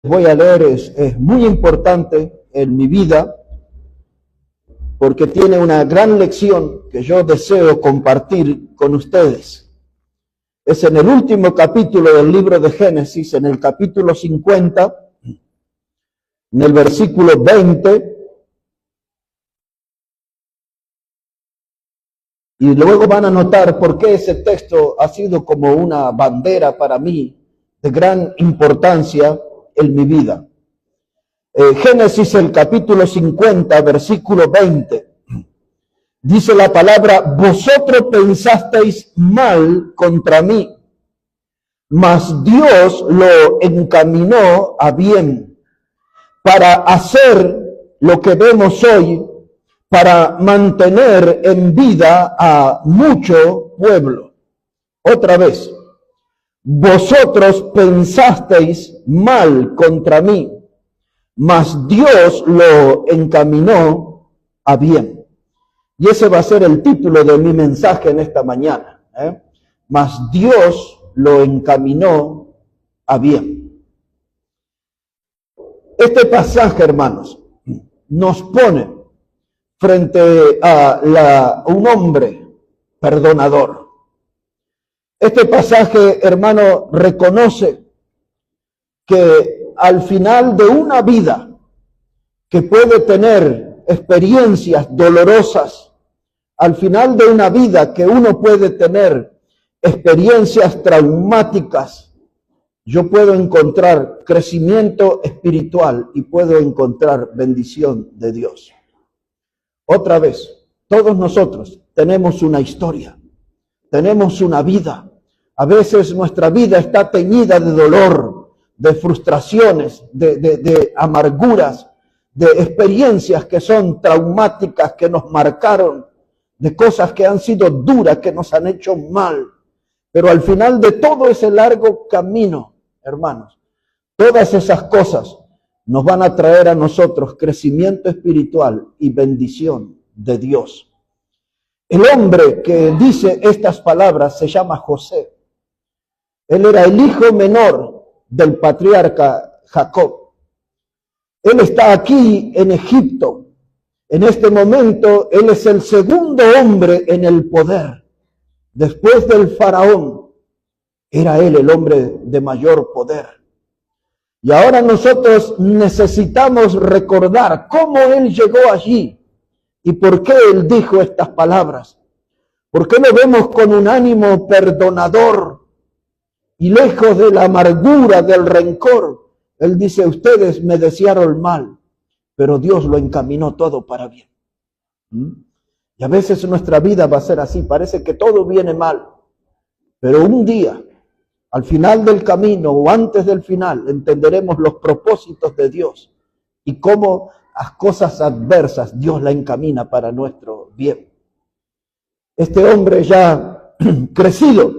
voy a leer es muy importante en mi vida porque tiene una gran lección que yo deseo compartir con ustedes. Es en el último capítulo del libro de Génesis, en el capítulo 50, en el versículo 20, y luego van a notar por qué ese texto ha sido como una bandera para mí de gran importancia en mi vida. Génesis, el capítulo 50, versículo 20, dice la palabra: vosotros pensasteis mal contra mí, mas Dios lo encaminó a bien, para hacer lo que vemos hoy, para mantener en vida a mucho pueblo. Otra vez, vosotros pensasteis mal contra mí, mas Dios lo encaminó a bien. Y ese va a ser el título de mi mensaje en esta mañana. Mas Dios lo encaminó a bien. Este pasaje, hermanos, nos pone frente a un hombre perdonador. Este pasaje, hermano, reconoce que al final de una vida que puede tener experiencias dolorosas, al final de una vida que uno puede tener experiencias traumáticas, yo puedo encontrar crecimiento espiritual y puedo encontrar bendición de Dios. Otra vez, todos nosotros tenemos una historia, tenemos una vida. A veces nuestra vida está teñida de dolor, de frustraciones, de amarguras, de experiencias que son traumáticas, que nos marcaron, de cosas que han sido duras, que nos han hecho mal. Pero al final de todo ese largo camino, hermanos, todas esas cosas nos van a traer a nosotros crecimiento espiritual y bendición de Dios. El hombre que dice estas palabras se llama José. Él era el hijo menor del patriarca Jacob. Él está aquí en Egipto. En este momento, él es el segundo hombre en el poder. Después del faraón, era él el hombre de mayor poder. Y ahora nosotros necesitamos recordar cómo él llegó allí y por qué él dijo estas palabras. ¿Por qué lo vemos con un ánimo perdonador y lejos de la amargura, del rencor? Él dice: ustedes me desearon mal, pero Dios lo encaminó todo para bien. Y a veces nuestra vida va a ser así, parece que todo viene mal, pero un día, al final del camino o antes del final, entenderemos los propósitos de Dios y cómo las cosas adversas Dios la encamina para nuestro bien. Este hombre ya crecido,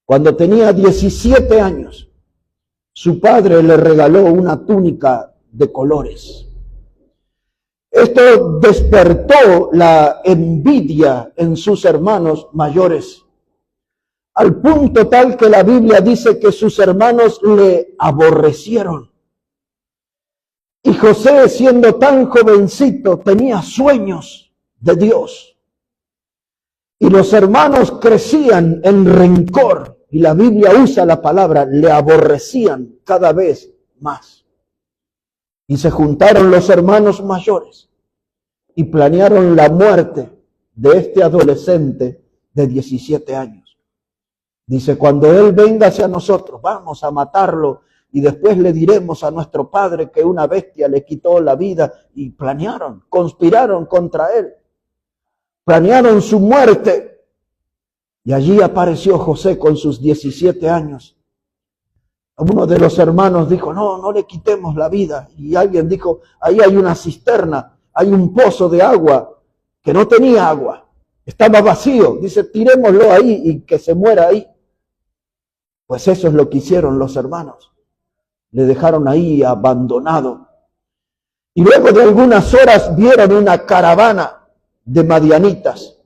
cuando tenía 17 años, su padre le regaló una túnica de colores. Esto despertó la envidia en sus hermanos mayores, al punto tal que la Biblia dice que sus hermanos le aborrecieron. Y José, siendo tan jovencito, tenía sueños de Dios. Y los hermanos crecían en rencor. Y la Biblia usa la palabra, le aborrecían cada vez más. Y se juntaron los hermanos mayores y planearon la muerte de este adolescente de 17 años. Dice: cuando él venga hacia nosotros, vamos a matarlo y después le diremos a nuestro padre que una bestia le quitó la vida. Y planearon, conspiraron contra él. Planearon su muerte. Y allí apareció José con sus 17 años. Uno de los hermanos dijo: no le quitemos la vida. Y alguien dijo: ahí hay una cisterna, hay un pozo de agua que no tenía agua, estaba vacío. Dice: tirémoslo ahí y que se muera ahí. Pues eso es lo que hicieron los hermanos. Le dejaron ahí abandonado. Y luego de algunas horas vieron una caravana de madianitas.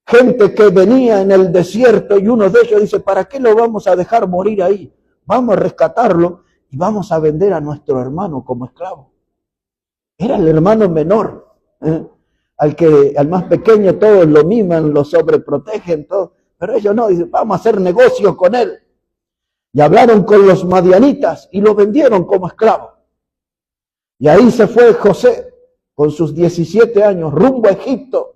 Gente que venía en el desierto, y uno de ellos dice: ¿para qué lo vamos a dejar morir ahí? Vamos a rescatarlo y vamos a vender a nuestro hermano como esclavo. Era el hermano menor, al más pequeño todos lo miman, lo sobreprotegen, todo, pero ellos no, dicen, vamos a hacer negocio con él. Y hablaron con los madianitas y lo vendieron como esclavo. Y ahí se fue José con sus 17 años rumbo a Egipto.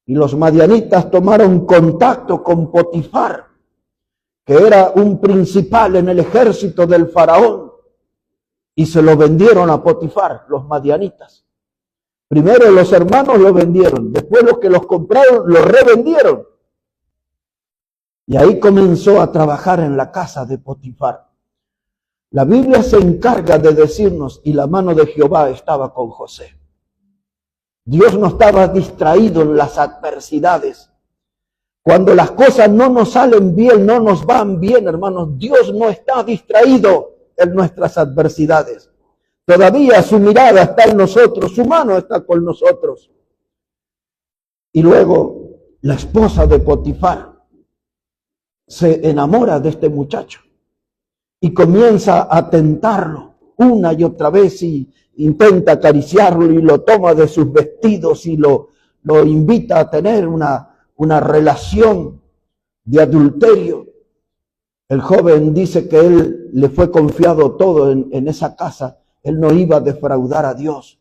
Y los madianitas tomaron contacto con Potifar, que era un principal en el ejército del faraón. Y se lo vendieron a Potifar, los madianitas. Primero los hermanos lo vendieron, después los que los compraron lo revendieron. Y ahí comenzó a trabajar en la casa de Potifar. La Biblia se encarga de decirnos, y la mano de Jehová estaba con José. Dios no estaba distraído en las adversidades. Cuando las cosas no nos salen bien, no nos van bien, hermanos, Dios no está distraído en nuestras adversidades. Todavía su mirada está en nosotros, su mano está con nosotros. Y luego la esposa de Potifar se enamora de este muchacho y comienza a tentarlo una y otra vez y intenta acariciarlo y lo toma de sus vestidos y lo invita a tener una relación de adulterio. El joven dice que él le fue confiado todo en esa casa. Él no iba a defraudar a Dios.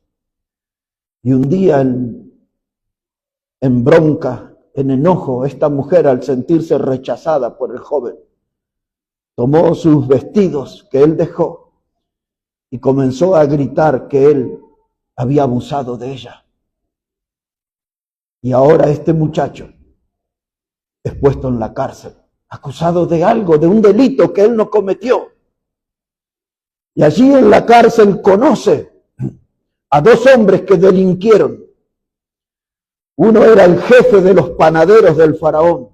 Y un día en bronca, en enojo, esta mujer, al sentirse rechazada por el joven, tomó sus vestidos que él dejó y comenzó a gritar que él había abusado de ella. Y ahora este muchacho es puesto en la cárcel, acusado de algo, de un delito que él no cometió. Y allí en la cárcel conoce a dos hombres que delinquieron. Uno era el jefe de los panaderos del faraón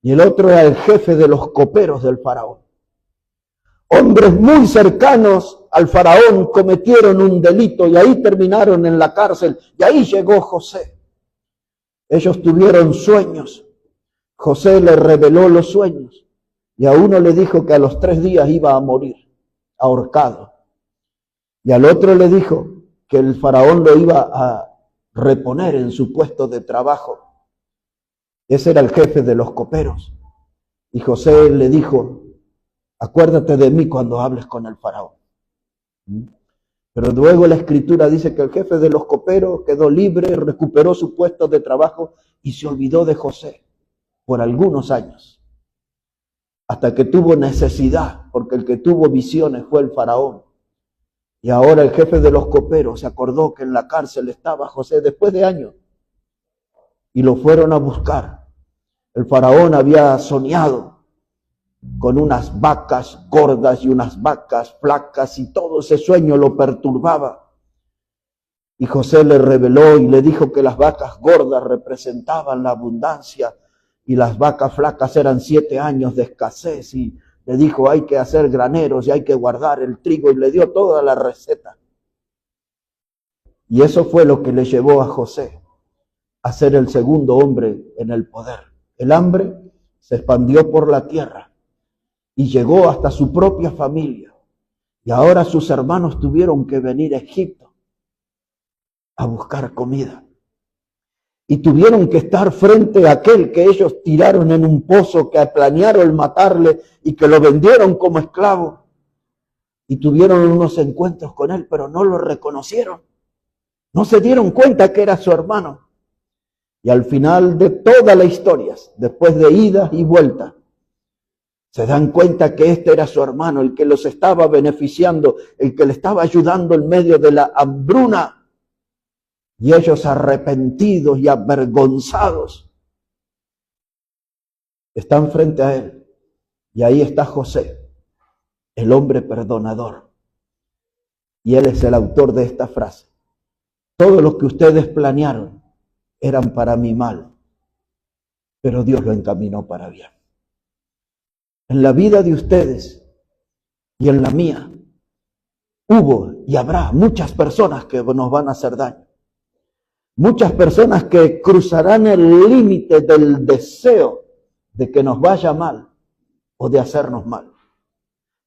y el otro era el jefe de los coperos del faraón. Hombres muy cercanos al faraón cometieron un delito y ahí terminaron en la cárcel. Y ahí llegó José. Ellos tuvieron sueños. José le reveló los sueños y a uno le dijo que a los 3 días iba a morir, ahorcado. Y al otro le dijo que el faraón lo iba a reponer en su puesto de trabajo. Ese era el jefe de los coperos. Y José le dijo, acuérdate de mí cuando hables con el faraón. Pero luego la escritura dice que el jefe de los coperos quedó libre, recuperó su puesto de trabajo y se olvidó de José por algunos años. Hasta que tuvo necesidad, porque el que tuvo visiones fue el faraón. Y ahora el jefe de los coperos se acordó que en la cárcel estaba José después de años. Y lo fueron a buscar. El faraón había soñado con unas vacas gordas y unas vacas flacas y todo ese sueño lo perturbaba. Y José le reveló y le dijo que las vacas gordas representaban la abundancia y las vacas flacas eran 7 años de escasez y le dijo hay que hacer graneros y hay que guardar el trigo y le dio toda la receta. Y eso fue lo que le llevó a José a ser el segundo hombre en el poder. El hambre se expandió por la tierra y llegó hasta su propia familia. Y ahora sus hermanos tuvieron que venir a Egipto a buscar comida. Y tuvieron que estar frente a aquel que ellos tiraron en un pozo, que planearon matarle y que lo vendieron como esclavo. Y tuvieron unos encuentros con él, pero no lo reconocieron. No se dieron cuenta que era su hermano. Y al final de toda la historia, después de idas y vueltas, se dan cuenta que este era su hermano, el que los estaba beneficiando, el que le estaba ayudando en medio de la hambruna. Y ellos arrepentidos y avergonzados están frente a él. Y ahí está José, el hombre perdonador. Y él es el autor de esta frase. Todo lo que ustedes planearon eran para mi mal, pero Dios lo encaminó para bien. En la vida de ustedes y en la mía hubo y habrá muchas personas que nos van a hacer daño. Muchas personas que cruzarán el límite del deseo de que nos vaya mal o de hacernos mal.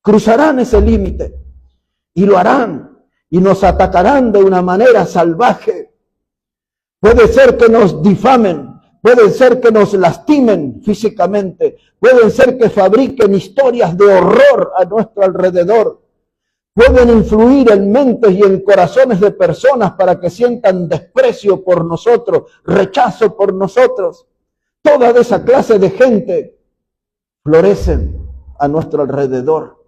cruzarán ese límite y lo harán y nos atacarán de una manera salvaje. Puede ser que nos difamen, puede ser que nos lastimen físicamente, pueden ser que fabriquen historias de horror a nuestro alrededor, pueden influir en mentes y en corazones de personas para que sientan desprecio por nosotros, rechazo por nosotros. Toda esa clase de gente florecen a nuestro alrededor.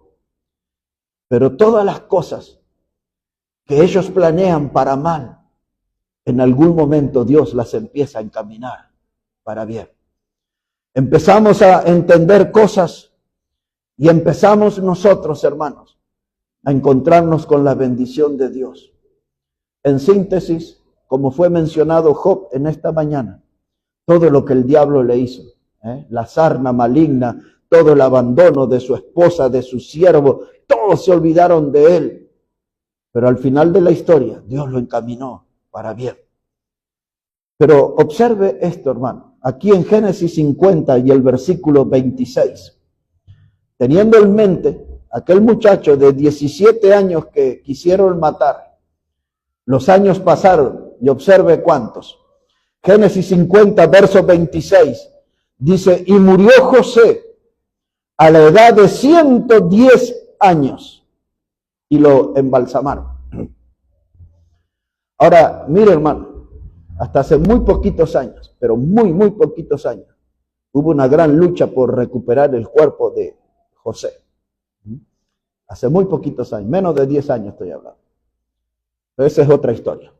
Pero todas las cosas que ellos planean para mal, en algún momento Dios las empieza a encaminar para bien. Empezamos a entender cosas y empezamos nosotros, hermanos, a encontrarnos con la bendición de Dios. En síntesis, como fue mencionado Job en esta mañana, todo lo que el diablo le hizo, la sarna maligna, todo el abandono de su esposa, de su siervo, todos se olvidaron de él. Pero al final de la historia, Dios lo encaminó para bien. Pero observe esto, hermano. Aquí en Génesis 50 y el versículo 26. Teniendo en mente aquel muchacho de 17 años que quisieron matar. Los años pasaron y observe cuántos. Génesis 50, verso 26. Dice, y murió José a la edad de 110 años y lo embalsamaron. Ahora, mire hermano, hasta hace muy poquitos años, pero muy poquitos años, hubo una gran lucha por recuperar el cuerpo de José. Hace muy poquitos años, menos de 10 años estoy hablando. Pero esa es otra historia.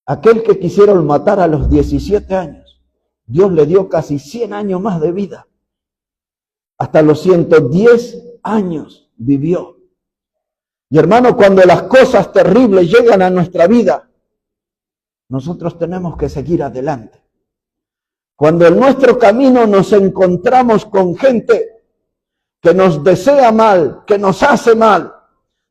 Aquel que quisieron matar a los 17 años, Dios le dio casi 100 años más de vida. Hasta los 110 años vivió. Y hermano, cuando las cosas terribles llegan a nuestra vida, nosotros tenemos que seguir adelante. Cuando en nuestro camino nos encontramos con gente que nos desea mal, que nos hace mal,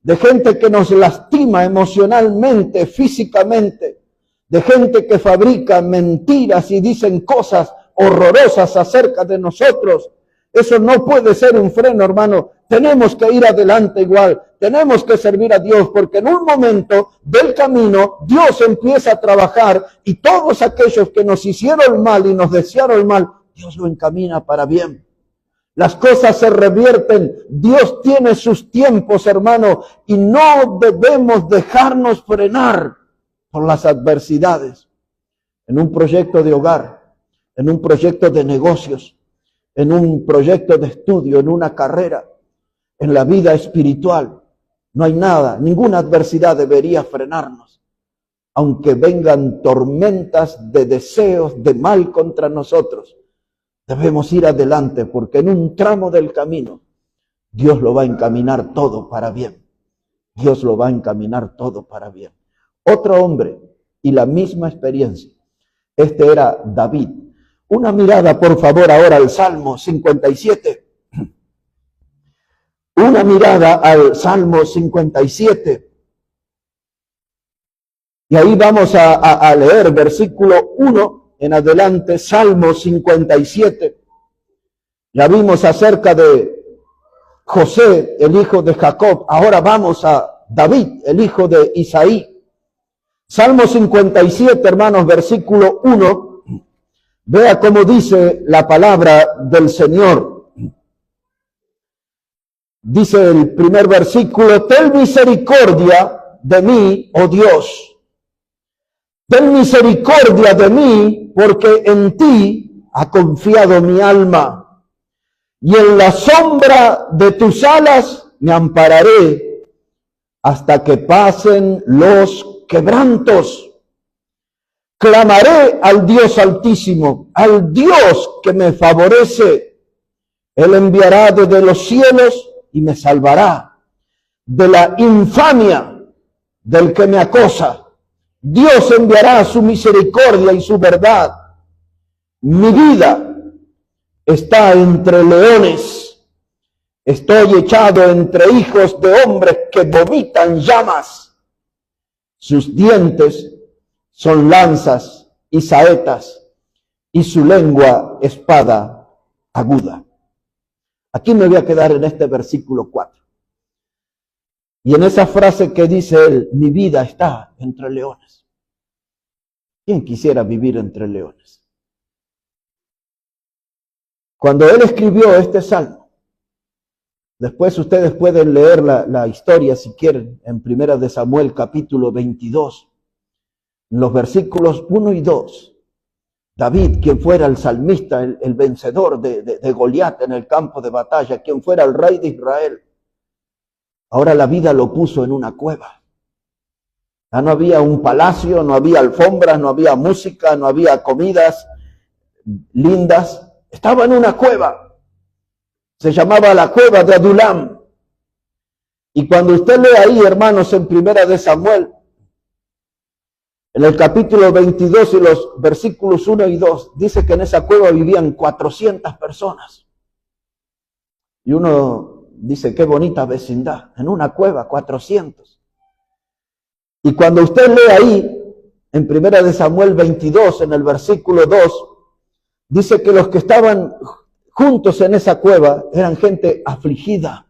de gente que nos lastima emocionalmente, físicamente, de gente que fabrica mentiras y dicen cosas horrorosas acerca de nosotros. Eso no puede ser un freno, hermano. Tenemos que ir adelante igual. Tenemos que servir a Dios porque en un momento del camino Dios empieza a trabajar y todos aquellos que nos hicieron mal y nos desearon mal, Dios lo encamina para bien. Las cosas se revierten. Dios tiene sus tiempos, hermano, y no debemos dejarnos frenar por las adversidades, en un proyecto de hogar, en un proyecto de negocios, en un proyecto de estudio, en una carrera, en la vida espiritual. No hay nada, ninguna adversidad debería frenarnos. Aunque vengan tormentas de deseos de mal contra nosotros, debemos ir adelante porque en un tramo del camino Dios lo va a encaminar todo para bien. Dios lo va a encaminar todo para bien. Otro hombre y la misma experiencia. Este era David. Una mirada, por favor, ahora al Salmo 57. Una mirada al Salmo 57. Y ahí vamos a leer versículo 1 en adelante, Salmo 57. Ya vimos acerca de José, el hijo de Jacob. Ahora vamos a David, el hijo de Isaí. Salmo 57, hermanos, versículo 1. Vea cómo dice la palabra del Señor. Dice el primer versículo, ten misericordia de mí, oh Dios. Ten misericordia de mí, porque en ti ha confiado mi alma. Y en la sombra de tus alas me ampararé hasta que pasen los quebrantos. Clamaré al Dios Altísimo, al Dios que me favorece. Él enviará desde los cielos y me salvará de la infamia del que me acosa. Dios enviará su misericordia y su verdad. Mi vida está entre leones. Estoy echado entre hijos de hombres que vomitan llamas. Sus dientes son lanzas y saetas, y su lengua espada aguda. Aquí me voy a quedar en este versículo 4. Y en esa frase que dice él, mi vida está entre leones. ¿Quién quisiera vivir entre leones? Cuando él escribió este salmo, después ustedes pueden leer la historia si quieren, en 1 de Samuel capítulo 22, en los versículos 1 y 2. David, quien fuera el salmista, el vencedor de Goliat en el campo de batalla, quien fuera el rey de Israel, ahora la vida lo puso en una cueva. Ya no había un palacio, no había alfombras, no había música, no había comidas lindas. Estaba en una cueva. Se llamaba la cueva de Adulam. Y cuando usted lee ahí, hermanos, en 1 de Samuel, en el capítulo 22 y los versículos 1 y 2, dice que en esa cueva vivían 400 personas. Y uno dice, qué bonita vecindad, en una cueva, 400. Y cuando usted lee ahí, en 1 de Samuel 22, en el versículo 2, dice que los que estaban juntos en esa cueva eran gente afligida,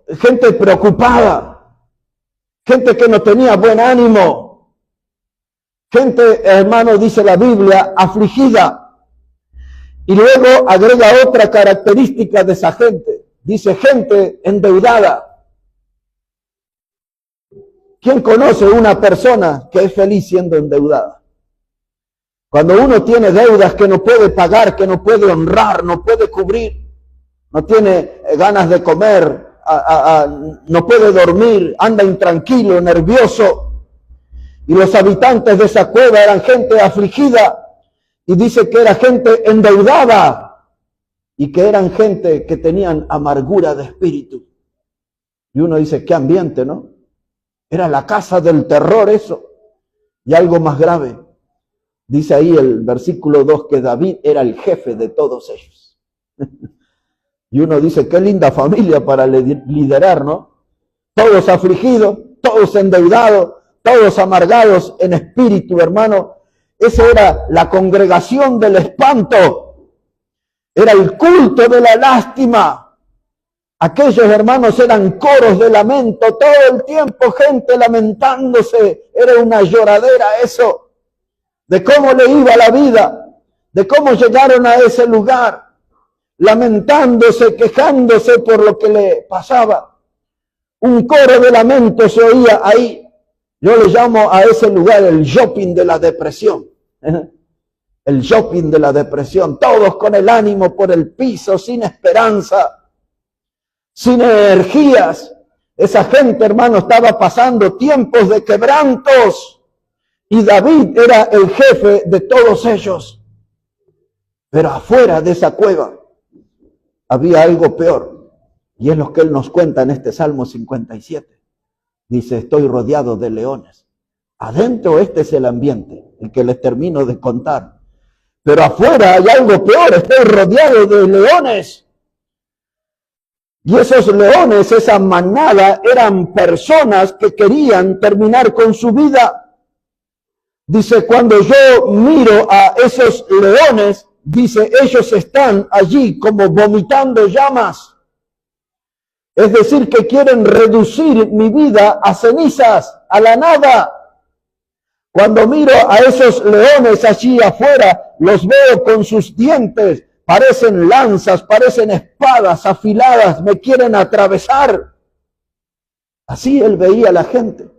gente preocupada, gente que no tenía buen ánimo, gente, hermano, dice la Biblia, afligida. Y luego agrega otra característica de esa gente. Dice gente endeudada. ¿Quién conoce una persona que es feliz siendo endeudada? Cuando uno tiene deudas que no puede pagar, que no puede honrar, no puede cubrir, no tiene ganas de comer, no puede dormir, anda intranquilo, nervioso. Y los habitantes de esa cueva eran gente afligida. Y dice que era gente endeudada y que eran gente que tenían amargura de espíritu. Y uno dice, qué ambiente, ¿no? Era la casa del terror eso. Y algo más grave. Dice ahí el versículo 2 que David era el jefe de todos ellos. Y uno dice, qué linda familia para liderar, ¿no? Todos afligidos, todos endeudados, todos amargados en espíritu, hermano. Esa era la congregación del espanto. Era el culto de la lástima. Aquellos hermanos eran coros de lamento. Todo el tiempo gente lamentándose. Era una lloradera eso. De cómo le iba la vida. De cómo llegaron a ese lugar. Lamentándose, quejándose por lo que le pasaba. Un coro de lamento se oía ahí. Yo le llamo a ese lugar el shopping de la depresión. El shopping de la depresión. Todos con el ánimo por el piso, sin esperanza, sin energías. Esa gente, hermano, estaba pasando tiempos de quebrantos. Y David era el jefe de todos ellos. Pero afuera de esa cueva había algo peor. Y es lo que él nos cuenta en este Salmo 57. Dice, estoy rodeado de leones. Adentro este es el ambiente, el que les termino de contar. Pero afuera hay algo peor, estoy rodeado de leones. Y esos leones, esa manada, eran personas que querían terminar con su vida. Dice, cuando yo miro a esos leones, dice, ellos están allí como vomitando llamas. Es decir, que quieren reducir mi vida a cenizas, a la nada. Cuando miro a esos leones allí afuera, los veo con sus dientes, parecen lanzas, parecen espadas afiladas, me quieren atravesar. Así él veía a la gente.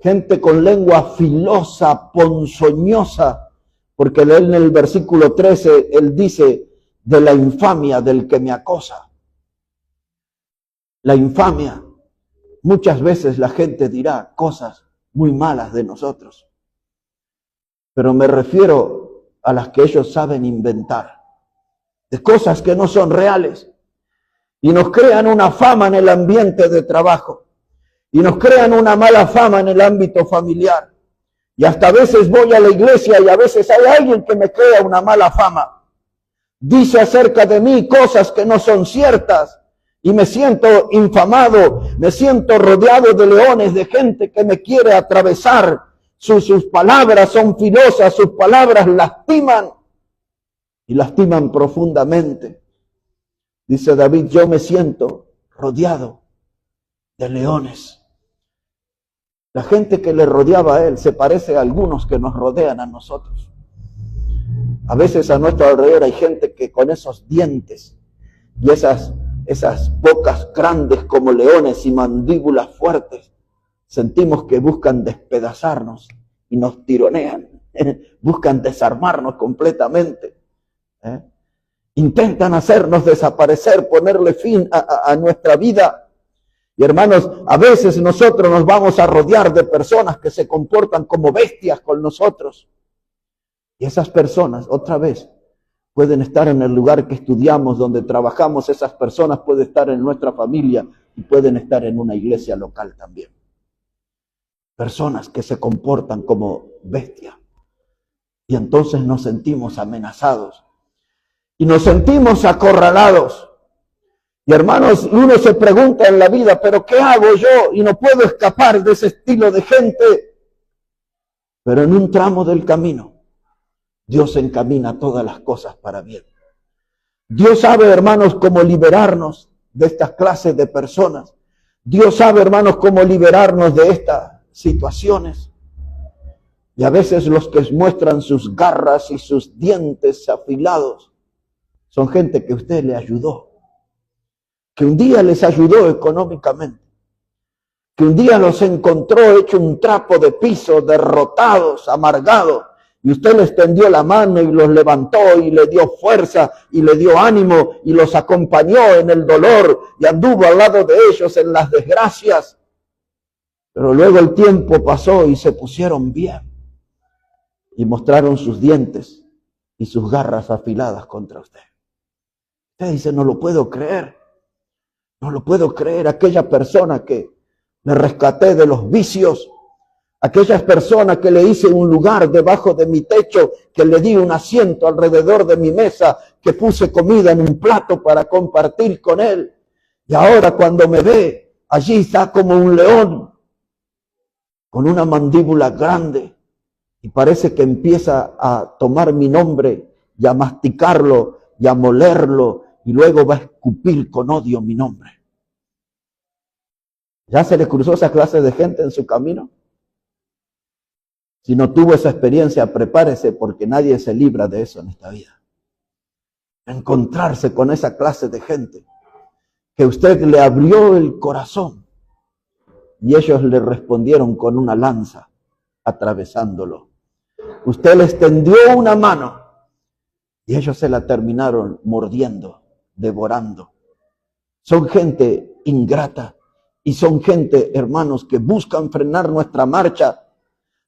Gente con lengua filosa, ponzoñosa, porque él en el versículo 13, él dice, de la infamia del que me acosa. La infamia. Muchas veces la gente dirá cosas muy malas de nosotros. Pero me refiero a las que ellos saben inventar. De cosas que no son reales. Y nos crean una fama en el ambiente de trabajo. Y nos crean una mala fama en el ámbito familiar. Y hasta a veces voy a la iglesia y a veces hay alguien que me crea una mala fama. Dice acerca de mí cosas que no son ciertas. Y me siento infamado, me siento rodeado de leones, de gente que me quiere atravesar. Sus palabras son filosas, sus palabras lastiman. y lastiman profundamente. Dice David, yo me siento rodeado de leones. La gente que le rodeaba a él se parece a algunos que nos rodean a nosotros. A veces a nuestro alrededor hay gente que con esos dientes y esas bocas grandes como leones y mandíbulas fuertes, sentimos que buscan despedazarnos y nos tironean, buscan desarmarnos completamente. Intentan hacernos desaparecer, ponerle fin a nuestra vida. Y hermanos, a veces nosotros nos vamos a rodear de personas que se comportan como bestias con nosotros. Y esas personas, otra vez, pueden estar en el lugar que estudiamos, donde trabajamos. Esas personas pueden estar en nuestra familia y pueden estar en una iglesia local también. Personas que se comportan como bestias. Y entonces nos sentimos amenazados. Y nos sentimos acorralados. Y hermanos, uno se pregunta en la vida, ¿pero qué hago yo? Y no puedo escapar de ese estilo de gente. Pero en un tramo del camino, Dios encamina todas las cosas para bien. Dios sabe, hermanos, cómo liberarnos de estas clases de personas. Dios sabe, hermanos, cómo liberarnos de estas situaciones. Y a veces los que muestran sus garras y sus dientes afilados son gente que usted le ayudó, que un día les ayudó económicamente, que un día los encontró hecho un trapo de piso, derrotados, amargados, y usted les tendió la mano y los levantó y le dio fuerza y le dio ánimo y los acompañó en el dolor y anduvo al lado de ellos en las desgracias. Pero luego el tiempo pasó y se pusieron bien y mostraron sus dientes y sus garras afiladas contra usted. Usted dice, no lo puedo creer. No lo puedo creer. Aquella persona que me rescaté de los vicios, aquellas personas que le hice un lugar debajo de mi techo, que le di un asiento alrededor de mi mesa, que puse comida en un plato para compartir con él. Y ahora cuando me ve, allí está como un león, con una mandíbula grande, y parece que empieza a tomar mi nombre y a masticarlo y a molerlo, y luego va a escupir con odio mi nombre. ¿Ya se le cruzó esa clase de gente en su camino? Si no tuvo esa experiencia, prepárese, porque nadie se libra de eso en esta vida. Encontrarse con esa clase de gente que usted le abrió el corazón y ellos le respondieron con una lanza atravesándolo. Usted les tendió una mano y ellos se la terminaron mordiendo, devorando. Son gente ingrata y son gente, hermanos, que buscan frenar nuestra marcha.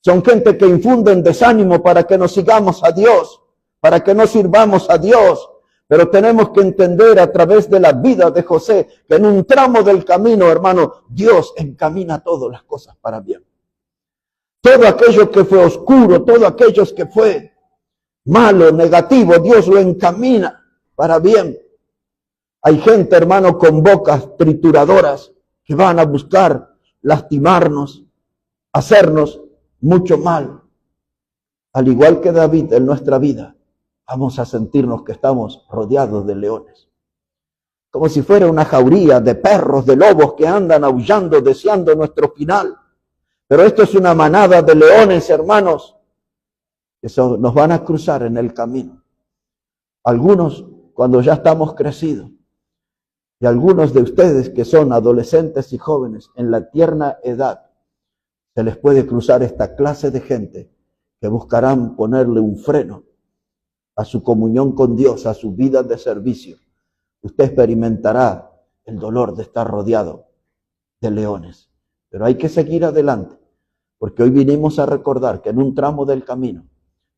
Son gente que infunden desánimo para que nos sigamos a Dios, para que no sirvamos a Dios. Pero tenemos que entender a través de la vida de José que en un tramo del camino, hermano, Dios encamina todas las cosas para bien. Todo aquello que fue oscuro, todo aquello que fue malo, negativo, Dios lo encamina para bien. Hay gente, hermano, con bocas trituradoras que van a buscar lastimarnos, hacernos mucho mal. Al igual que David en nuestra vida, vamos a sentirnos que estamos rodeados de leones. Como si fuera una jauría de perros, de lobos que andan aullando, deseando nuestro final. Pero esto es una manada de leones, hermanos, que nos van a cruzar en el camino. Algunos cuando ya estamos crecidos. Y algunos de ustedes que son adolescentes y jóvenes en la tierna edad, se les puede cruzar esta clase de gente que buscarán ponerle un freno a su comunión con Dios, a su vida de servicio. Usted experimentará el dolor de estar rodeado de leones. Pero hay que seguir adelante, porque hoy vinimos a recordar que en un tramo del camino,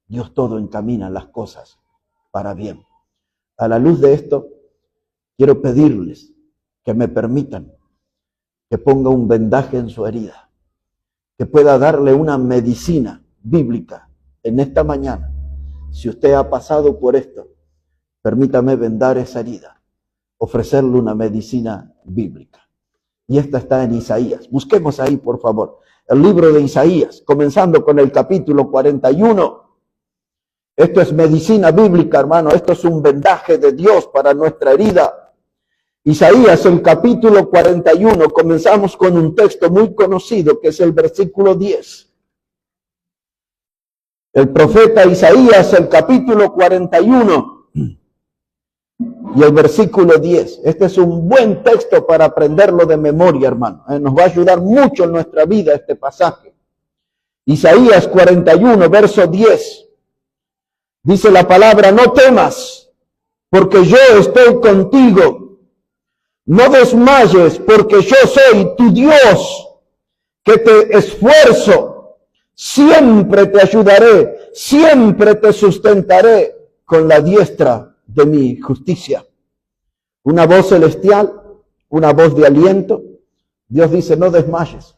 Dios todo encamina las cosas para bien. A la luz de esto, quiero pedirles que me permitan que ponga un vendaje en su herida, que pueda darle una medicina bíblica en esta mañana. Si usted ha pasado por esto, permítame vendar esa herida, ofrecerle una medicina bíblica. Y esta está en Isaías. Busquemos ahí, por favor, el libro de Isaías, comenzando con el capítulo 41. Esto es medicina bíblica, hermano. Esto es un vendaje de Dios para nuestra herida. Isaías, el capítulo 41, comenzamos con un texto muy conocido, que es el versículo 10. El profeta Isaías, el capítulo 41 y el versículo 10. Este es un buen texto para aprenderlo de memoria, hermano. Nos va a ayudar mucho en nuestra vida este pasaje. Isaías 41, verso 10. Dice la palabra: no temas, porque yo estoy contigo. No desmayes, porque yo soy tu Dios, que te esfuerzo. Siempre te ayudaré, siempre te sustentaré con la diestra de mi justicia. Una voz celestial, una voz de aliento. Dios dice: no desmayes.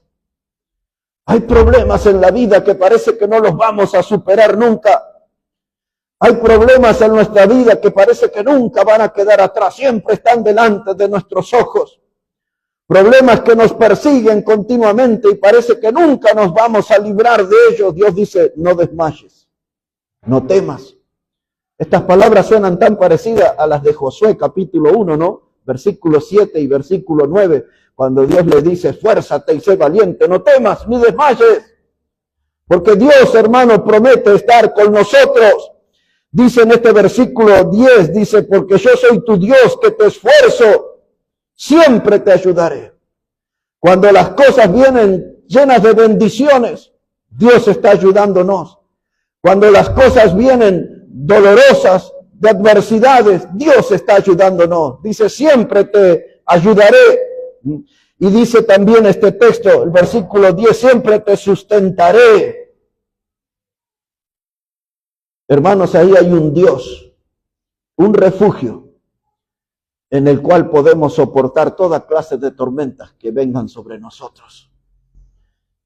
Hay problemas en la vida que parece que no los vamos a superar nunca. Hay problemas en nuestra vida que parece que nunca van a quedar atrás, siempre están delante de nuestros ojos. Problemas que nos persiguen continuamente y parece que nunca nos vamos a librar de ellos. Dios dice: no desmayes, no temas. Estas palabras suenan tan parecidas a las de Josué capítulo 1, ¿no? Versículo 7 y versículo 9, cuando Dios le dice: esfuérzate y sé valiente, no temas ni desmayes. Porque Dios, hermano, promete estar con nosotros. Dice en este versículo 10, dice: porque yo soy tu Dios que te esfuerzo, siempre te ayudaré. Cuando las cosas vienen llenas de bendiciones, Dios está ayudándonos. Cuando las cosas vienen dolorosas, de adversidades, Dios está ayudándonos. Dice: siempre te ayudaré. Y dice también este texto, el versículo 10, siempre te sustentaré. Hermanos, ahí hay un Dios, un refugio en el cual podemos soportar toda clase de tormentas que vengan sobre nosotros.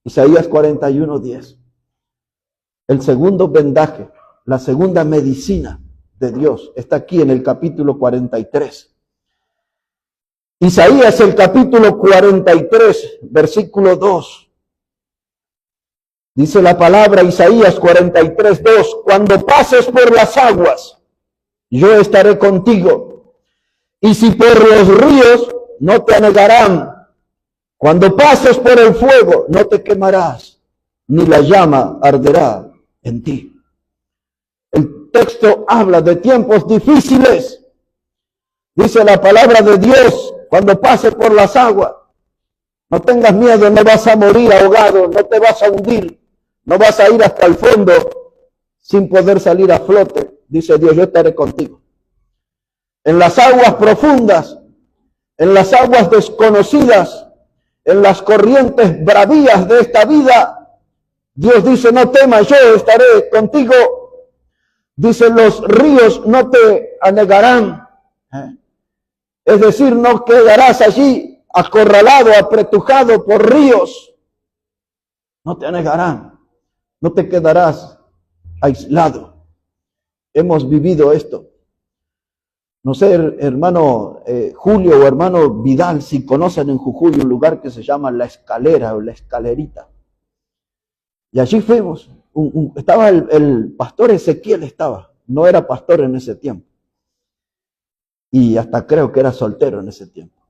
Isaías 41:10. El segundo vendaje, la segunda medicina de Dios está aquí en el capítulo 43. Isaías, el capítulo 43, versículo 2. Dice la palabra, Isaías 43:2, cuando pases por las aguas, yo estaré contigo. Y si por los ríos, no te anegarán. Cuando pases por el fuego, no te quemarás, ni la llama arderá en ti. El texto habla de tiempos difíciles. Dice la palabra de Dios, cuando pases por las aguas, no tengas miedo, no vas a morir ahogado, no te vas a hundir. No vas a ir hasta el fondo sin poder salir a flote. Dice Dios: yo estaré contigo. En las aguas profundas, en las aguas desconocidas, en las corrientes bravías de esta vida, Dios dice: no temas, yo estaré contigo. Dice: los ríos no te anegarán. Es decir, no quedarás allí acorralado, apretujado por ríos. No te anegarán. No te quedarás aislado. Hemos vivido esto. No sé, hermano Julio o hermano Vidal, si conocen en Jujuy un lugar que se llama La Escalera o La Escalerita. Y allí fuimos. Estaba el pastor Ezequiel, no era pastor en ese tiempo. Y hasta creo que era soltero en ese tiempo.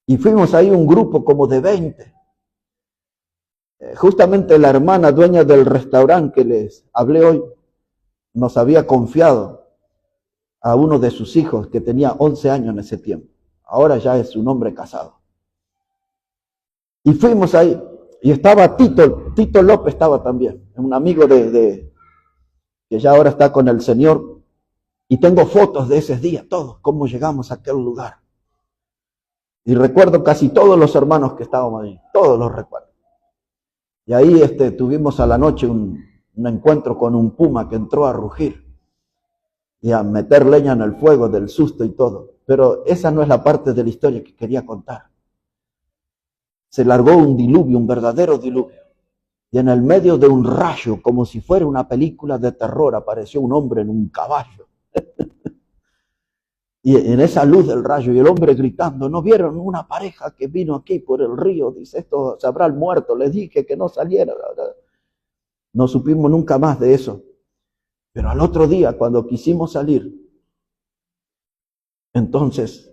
Y fuimos ahí un grupo como de 20. Justamente la hermana dueña del restaurante que les hablé hoy nos había confiado a uno de sus hijos que tenía 11 años en ese tiempo. Ahora ya es un hombre casado. Y fuimos ahí y estaba Tito López estaba también, un amigo que ya ahora está con el Señor. Y tengo fotos de ese día, todos, cómo llegamos a aquel lugar. Y recuerdo casi todos los hermanos que estábamos ahí, todos los recuerdo. Y ahí tuvimos a la noche un encuentro con un puma que entró a rugir y a meter leña en el fuego del susto y todo. Pero esa no es la parte de la historia que quería contar. Se largó un diluvio, un verdadero diluvio. Y en el medio de un rayo, como si fuera una película de terror, apareció un hombre en un caballo. Y en esa luz del rayo, y el hombre gritando: ¿no vieron una pareja que vino aquí por el río? Dice: esto se habrá muerto, les dije que no saliera. No supimos nunca más de eso. Pero al otro día, cuando quisimos salir, entonces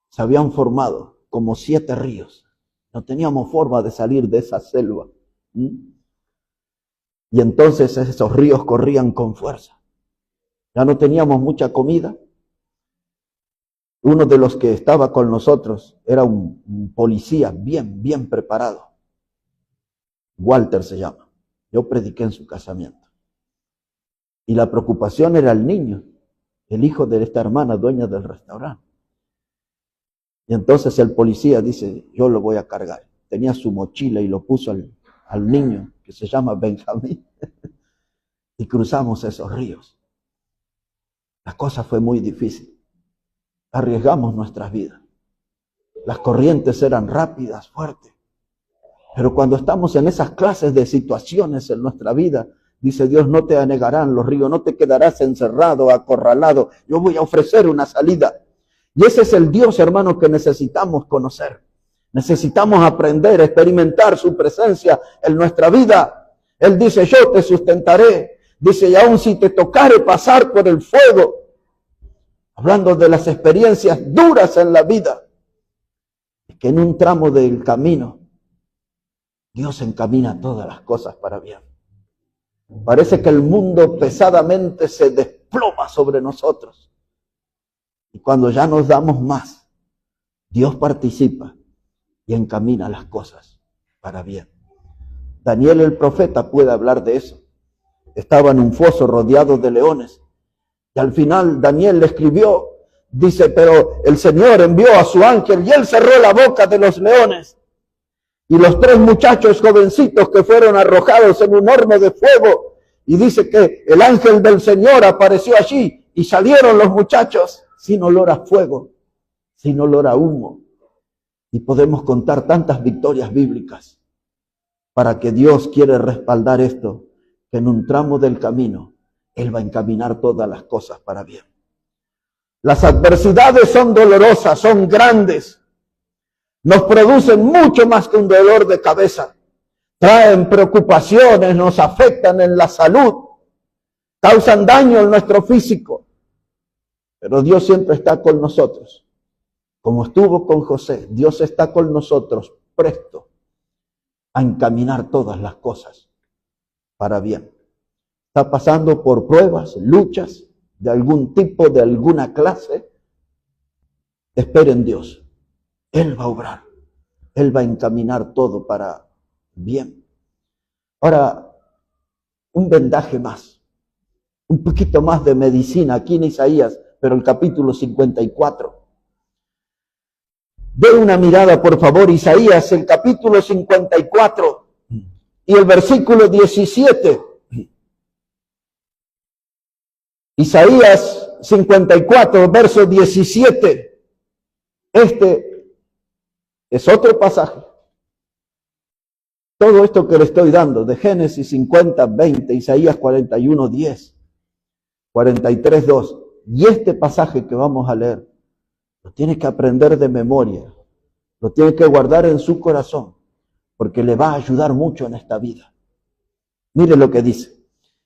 se habían formado como 7 ríos. No teníamos forma de salir de esa selva. Y entonces esos ríos corrían con fuerza. Ya no teníamos mucha comida. Uno de los que estaba con nosotros era un policía bien preparado. Walter se llama. Yo prediqué en su casamiento. Y la preocupación era el niño, el hijo de esta hermana, dueña del restaurante. Y entonces el policía dice, yo lo voy a cargar. Tenía su mochila y lo puso al niño, que se llama Benjamín. Y cruzamos esos ríos. La cosa fue muy difícil. Arriesgamos nuestras vidas. Las corrientes eran rápidas, fuertes. Pero cuando estamos en esas clases de situaciones en nuestra vida, dice Dios, no te anegarán los ríos, no te quedarás encerrado, acorralado. Yo voy a ofrecer una salida. Y ese es el Dios, hermano, que necesitamos conocer. Necesitamos aprender, experimentar su presencia en nuestra vida. Él dice, yo te sustentaré. Dice, y aun si te tocare pasar por el fuego, hablando de las experiencias duras en la vida, que en un tramo del camino, Dios encamina todas las cosas para bien. Parece que el mundo pesadamente se desploma sobre nosotros. Y cuando ya nos damos más, Dios participa y encamina las cosas para bien. Daniel el profeta puede hablar de eso. Estaba en un foso rodeado de leones. Y al final Daniel le escribió, dice, pero el Señor envió a su ángel y él cerró la boca de los leones. Y los 3 muchachos jovencitos que fueron arrojados en un horno de fuego. Y dice que el ángel del Señor apareció allí y salieron los muchachos sin olor a fuego, sin olor a humo. Y podemos contar tantas victorias bíblicas para que Dios quiere respaldar esto, que en un tramo del camino Él va a encaminar todas las cosas para bien. Las adversidades son dolorosas, son grandes. Nos producen mucho más que un dolor de cabeza. Traen preocupaciones, nos afectan en la salud, causan daño en nuestro físico. Pero Dios siempre está con nosotros. Como estuvo con José, Dios está con nosotros, presto a encaminar todas las cosas para bien. Está pasando por pruebas, luchas de algún tipo, de alguna clase. Espera en Dios. Él va a obrar. Él va a encaminar todo para bien. Ahora, un vendaje más. Un poquito más de medicina aquí en Isaías, pero el capítulo 54. De una mirada, por favor, Isaías, el capítulo 54 y el versículo 17. Isaías 54, verso 17. Este es otro pasaje. Todo esto que le estoy dando, de Génesis 50, 20, Isaías 41, 10, 43, 2. Y este pasaje que vamos a leer, lo tiene que aprender de memoria, lo tiene que guardar en su corazón, porque le va a ayudar mucho en esta vida. Mire lo que dice.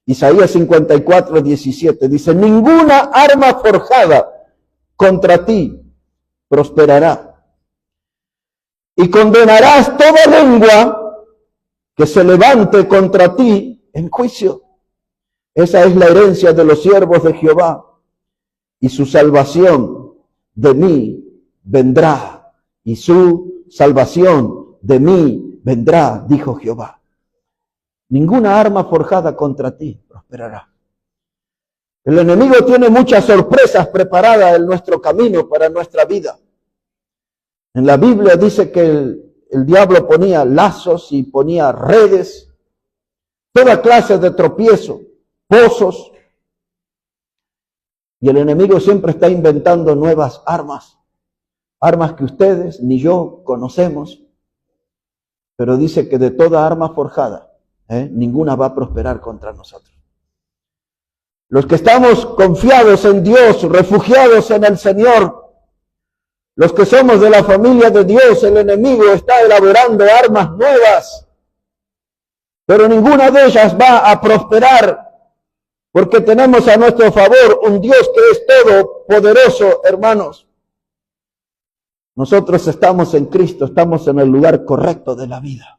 Isaías 54, 17. Dice, ninguna arma forjada contra ti prosperará. Y condenarás toda lengua que se levante contra ti en juicio. Esa es la herencia de los siervos de Jehová. Y su salvación de mí vendrá. Y su salvación de mí vendrá, dijo Jehová. Ninguna arma forjada contra ti prosperará. El enemigo tiene muchas sorpresas preparadas en nuestro camino para nuestra vida. En la Biblia dice que el diablo ponía lazos y ponía redes, toda clase de tropiezo, pozos. Y el enemigo siempre está inventando nuevas armas, armas que ustedes ni yo conocemos. Pero dice que de toda arma forjada, ninguna va a prosperar contra nosotros. Los que estamos confiados en Dios, refugiados en el Señor, los que somos de la familia de Dios, el enemigo está elaborando armas nuevas, pero ninguna de ellas va a prosperar. Porque tenemos a nuestro favor un Dios que es todopoderoso, hermanos. Nosotros estamos en Cristo, estamos en el lugar correcto de la vida.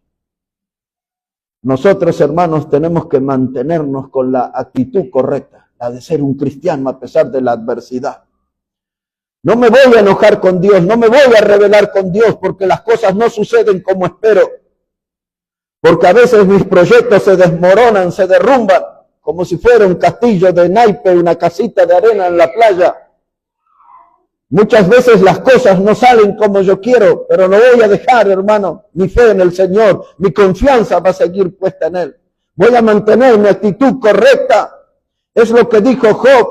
Nosotros, hermanos, tenemos que mantenernos con la actitud correcta, la de ser un cristiano a pesar de la adversidad. No me voy a enojar con Dios, no me voy a rebelar con Dios porque las cosas no suceden como espero. Porque a veces mis proyectos se desmoronan, se derrumban, como si fuera un castillo de naipe, una casita de arena en la playa. Muchas veces las cosas no salen como yo quiero, pero no voy a dejar, hermano, mi fe en el Señor, mi confianza va a seguir puesta en Él. Voy a mantener mi actitud correcta. Es lo que dijo Job,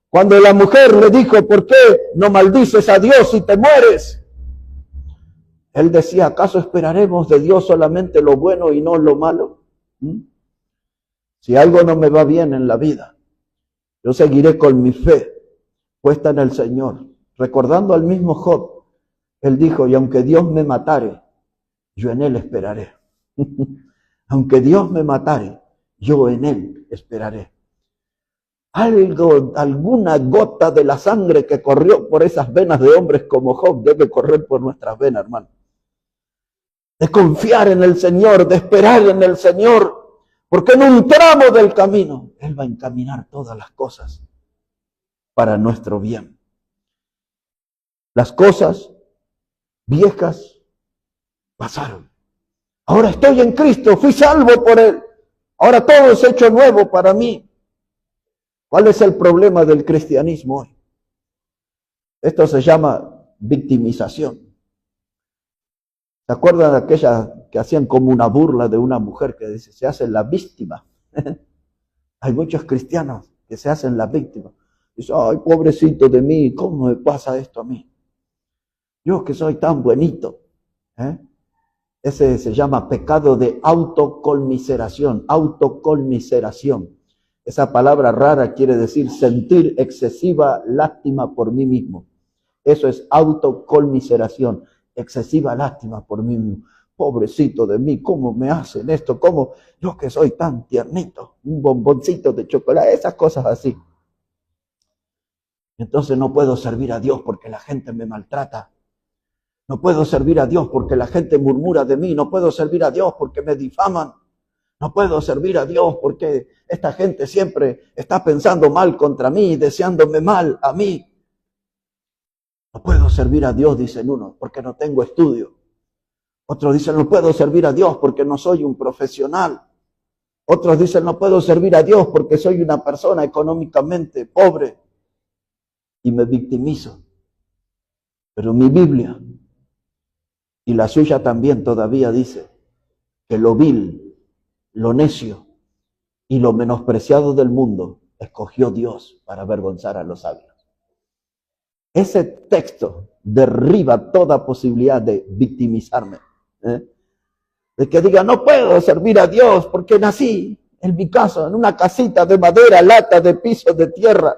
cuando la mujer le dijo, ¿por qué no maldices a Dios si te mueres? Él decía, ¿acaso esperaremos de Dios solamente lo bueno y no lo malo? Si algo no me va bien en la vida, yo seguiré con mi fe puesta en el Señor. Recordando al mismo Job, él dijo, y aunque Dios me matare, yo en Él esperaré. Aunque Dios me matare, yo en Él esperaré. Alguna gota de la sangre que corrió por esas venas de hombres como Job debe correr por nuestras venas, hermano. De confiar en el Señor, de esperar en el Señor, porque en un tramo del camino Él va a encaminar todas las cosas para nuestro bien. Las cosas viejas pasaron. Ahora estoy en Cristo, fui salvo por Él. Ahora todo es hecho nuevo para mí. ¿Cuál es el problema del cristianismo hoy? Esto se llama victimización. ¿Se acuerdan de aquellas que hacían como una burla de una mujer que dice, se hace la víctima? Hay muchos cristianos que se hacen la víctima. Dicen, ay, pobrecito de mí, ¿cómo me pasa esto a mí? Yo que soy tan buenito. Ese se llama pecado de autoconmiseración. Autoconmiseración. Esa palabra rara quiere decir sentir excesiva lástima por mí mismo. Eso es autoconmiseración. Excesiva lástima por mí mismo. Pobrecito de mí, ¿cómo me hacen esto? ¿Cómo yo que soy tan tiernito? Un bomboncito de chocolate, esas cosas así. Entonces no puedo servir a Dios porque la gente me maltrata. No puedo servir a Dios porque la gente murmura de mí. No puedo servir a Dios porque me difaman. No puedo servir a Dios porque esta gente siempre está pensando mal contra mí, deseándome mal a mí. No puedo servir a Dios, dicen unos, porque no tengo estudio. Otros dicen, no puedo servir a Dios porque no soy un profesional. Otros dicen, no puedo servir a Dios porque soy una persona económicamente pobre. Y me victimizo. Pero mi Biblia y la suya también todavía dice que lo vil, lo necio y lo menospreciado del mundo escogió Dios para avergonzar a los sabios. Ese texto derriba toda posibilidad de victimizarme. De que diga, no puedo servir a Dios porque nací, en mi caso, en una casita de madera, lata de piso de tierra,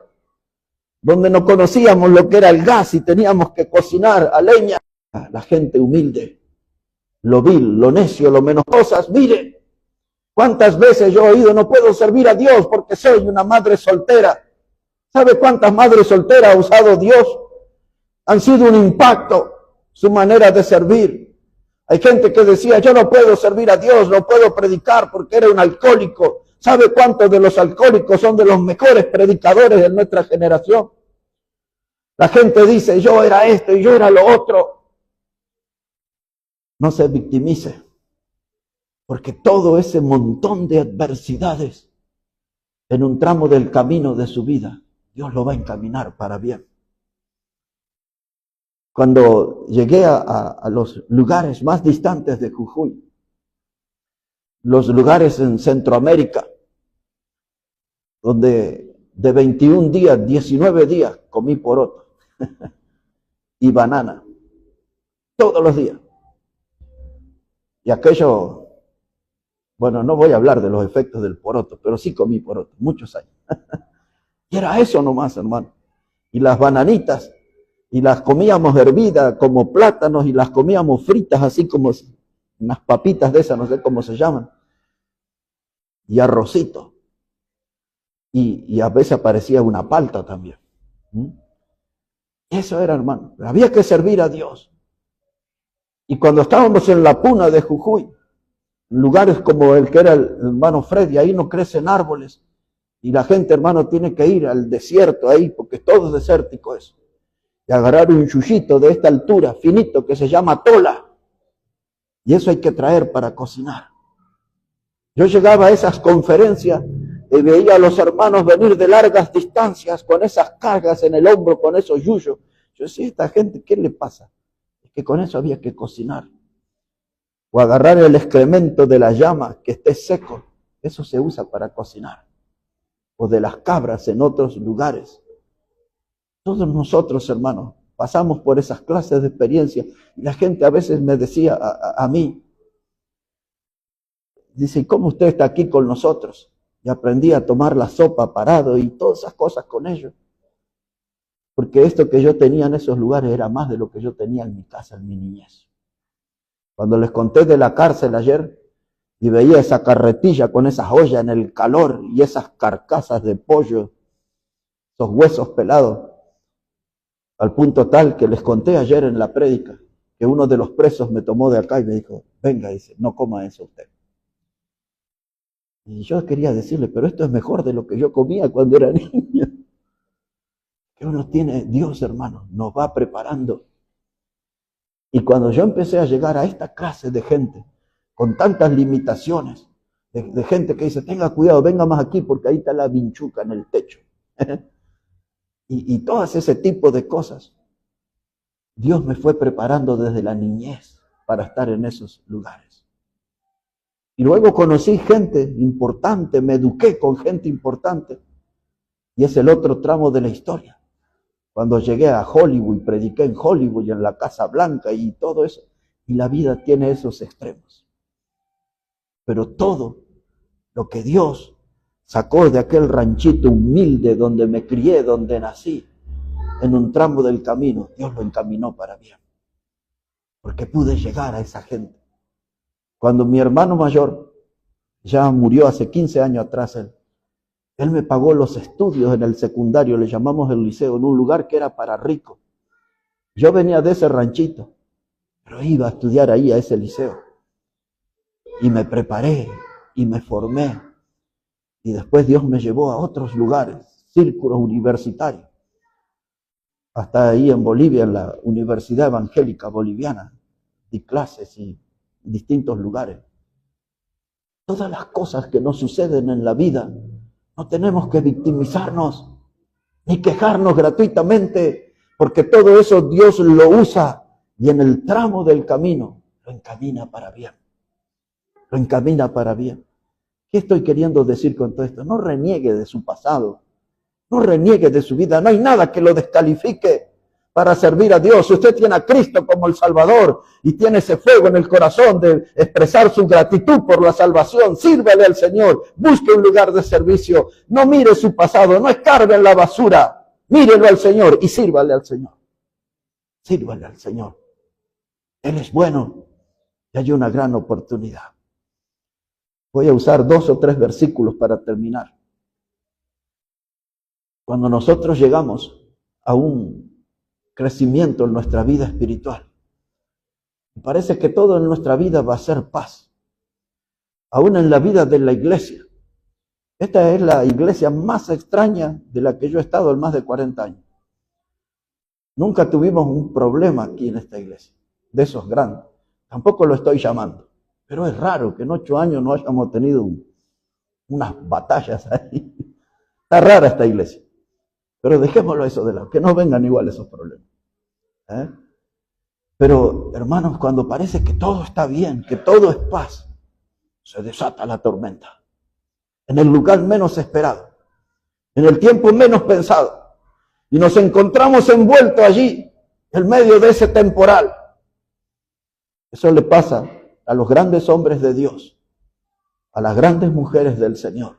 donde no conocíamos lo que era el gas y teníamos que cocinar a leña. La gente humilde, lo vil, lo necio, lo menos cosas. Mire, cuántas veces yo he oído, no puedo servir a Dios porque soy una madre soltera. ¿Sabe cuántas madres solteras ha usado Dios? Han sido un impacto su manera de servir. Hay gente que decía, yo no puedo servir a Dios, no puedo predicar porque era un alcohólico. ¿Sabe cuántos de los alcohólicos son de los mejores predicadores de nuestra generación? La gente dice, yo era esto y yo era lo otro. No se victimice, porque todo ese montón de adversidades en un tramo del camino de su vida, Dios lo va a encaminar para bien. Cuando llegué a los lugares más distantes de Jujuy, los lugares en Centroamérica, donde de 21 días, 19 días comí poroto y banana, todos los días. Y aquello, bueno, no voy a hablar de los efectos del poroto, pero sí comí poroto, muchos años. Y era eso nomás, hermano. Y las bananitas, y las comíamos hervidas como plátanos, y las comíamos fritas, así como unas papitas de esas, no sé cómo se llaman. Y arrocito. y a veces aparecía una palta también. Eso era, hermano. Había que servir a Dios. Y cuando estábamos en la Puna de Jujuy, en lugares como el que era el hermano Freddy, ahí no crecen árboles. Y la gente, hermano, tiene que ir al desierto ahí, porque todo es desértico eso. Y agarrar un yuyito de esta altura, finito, que se llama tola. Y eso hay que traer para cocinar. Yo llegaba a esas conferencias y veía a los hermanos venir de largas distancias con esas cargas en el hombro, con esos yuyos. Yo decía, esta gente, ¿qué le pasa? Es que con eso había que cocinar. O agarrar el excremento de la llama que esté seco. Eso se usa para cocinar. O de las cabras en otros lugares. Todos nosotros, hermanos, pasamos por esas clases de experiencia. Y la gente a veces me decía a mí, dice, ¿cómo usted está aquí con nosotros? Y aprendí a tomar la sopa parado y todas esas cosas con ellos. Porque esto que yo tenía en esos lugares era más de lo que yo tenía en mi casa, en mi niñez. Cuando les conté de la cárcel ayer y veía esa carretilla con esas ollas en el calor y esas carcasas de pollo, esos huesos pelados, al punto tal que les conté ayer en la prédica, que uno de los presos me tomó de acá y me dijo, venga, dice, no coma eso usted. Y yo quería decirle, pero esto es mejor de lo que yo comía cuando era niño. Que uno tiene, Dios, hermano, nos va preparando. Y cuando yo empecé a llegar a esta clase de gente, con tantas limitaciones, de gente que dice, tenga cuidado, venga más aquí porque ahí está la vinchuca en el techo. y todas ese tipo de cosas. Dios me fue preparando desde la niñez para estar en esos lugares. Y luego conocí gente importante, me eduqué con gente importante. Y es el otro tramo de la historia. Cuando llegué a Hollywood y prediqué en Hollywood y en la Casa Blanca y todo eso. Y la vida tiene esos extremos. Pero todo lo que Dios sacó de aquel ranchito humilde donde me crié, donde nací, en un tramo del camino, Dios lo encaminó para bien. Porque pude llegar a esa gente. Cuando mi hermano mayor ya murió hace 15 años atrás, él me pagó los estudios en el secundario, le llamamos el liceo, en un lugar que era para ricos. Yo venía de ese ranchito, pero iba a estudiar ahí a ese liceo. Y me preparé y me formé. Y después Dios me llevó a otros lugares, círculos universitarios. Hasta ahí en Bolivia, en la Universidad Evangélica Boliviana, di clases y en distintos lugares. Todas las cosas que nos suceden en la vida, no tenemos que victimizarnos ni quejarnos gratuitamente, porque todo eso Dios lo usa y en el tramo del camino lo encamina para bien. Lo encamina para bien. ¿Qué estoy queriendo decir con todo esto? No reniegue de su pasado, no reniegue de su vida, no hay nada que lo descalifique para servir a Dios. Si usted tiene a Cristo como el Salvador y tiene ese fuego en el corazón de expresar su gratitud por la salvación, sírvale al Señor, busque un lugar de servicio, no mire su pasado, no escarbe en la basura, mírelo al Señor y sírvale al Señor. Sírvale al Señor. Él es bueno y hay una gran oportunidad. Voy a usar 2 o 3 versículos para terminar. Cuando nosotros llegamos a un crecimiento en nuestra vida espiritual, parece que todo en nuestra vida va a ser paz. Aún en la vida de la iglesia. Esta es la iglesia más extraña de la que yo he estado en más de 40 años. Nunca tuvimos un problema aquí en esta iglesia, de esos grandes. Tampoco lo estoy llamando. Pero es raro que en 8 años no hayamos tenido unas batallas ahí. Está rara esta iglesia. Pero dejémoslo eso de lado, que no vengan igual esos problemas. Pero, hermanos, cuando parece que todo está bien, que todo es paz, se desata la tormenta. En el lugar menos esperado, en el tiempo menos pensado. Y nos encontramos envueltos allí, en medio de ese temporal. Eso le pasa a los grandes hombres de Dios, a las grandes mujeres del Señor.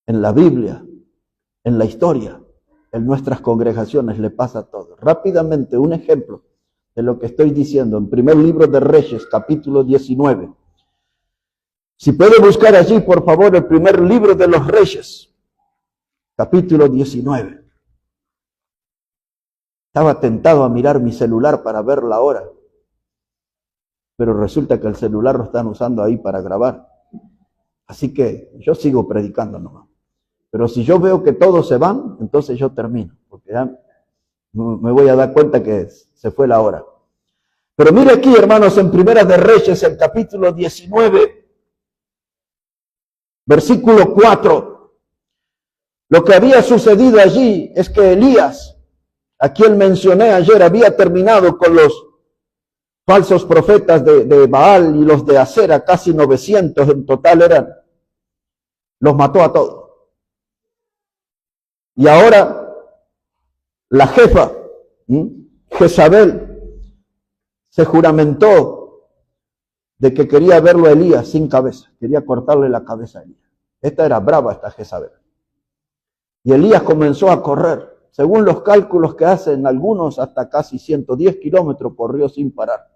En la Biblia, en la historia, en nuestras congregaciones le pasa todo. Rápidamente, un ejemplo de lo que estoy diciendo. En primer libro de Reyes, capítulo 19. Si puede buscar allí, por favor, el primer libro de los Reyes, capítulo 19. Estaba tentado a mirar mi celular para ver la hora, pero resulta que el celular lo están usando ahí para grabar. Así que yo sigo predicando nomás. Pero si yo veo que todos se van, entonces yo termino, porque ya me voy a dar cuenta que se fue la hora. Pero mire aquí, hermanos, en Primera de Reyes, el capítulo 19, versículo 4. Lo que había sucedido allí es que Elías, a quien mencioné ayer, había terminado con los falsos profetas de Baal y los de Acera, casi 900 en total eran. Los mató a todos. Y ahora la jefa, Jezabel, se juramentó de que quería verlo a Elías sin cabeza. Quería cortarle la cabeza a Elías. Esta era brava, esta Jezabel. Y Elías comenzó a correr. Según los cálculos que hacen algunos, hasta casi 110 kilómetros corrió sin parar.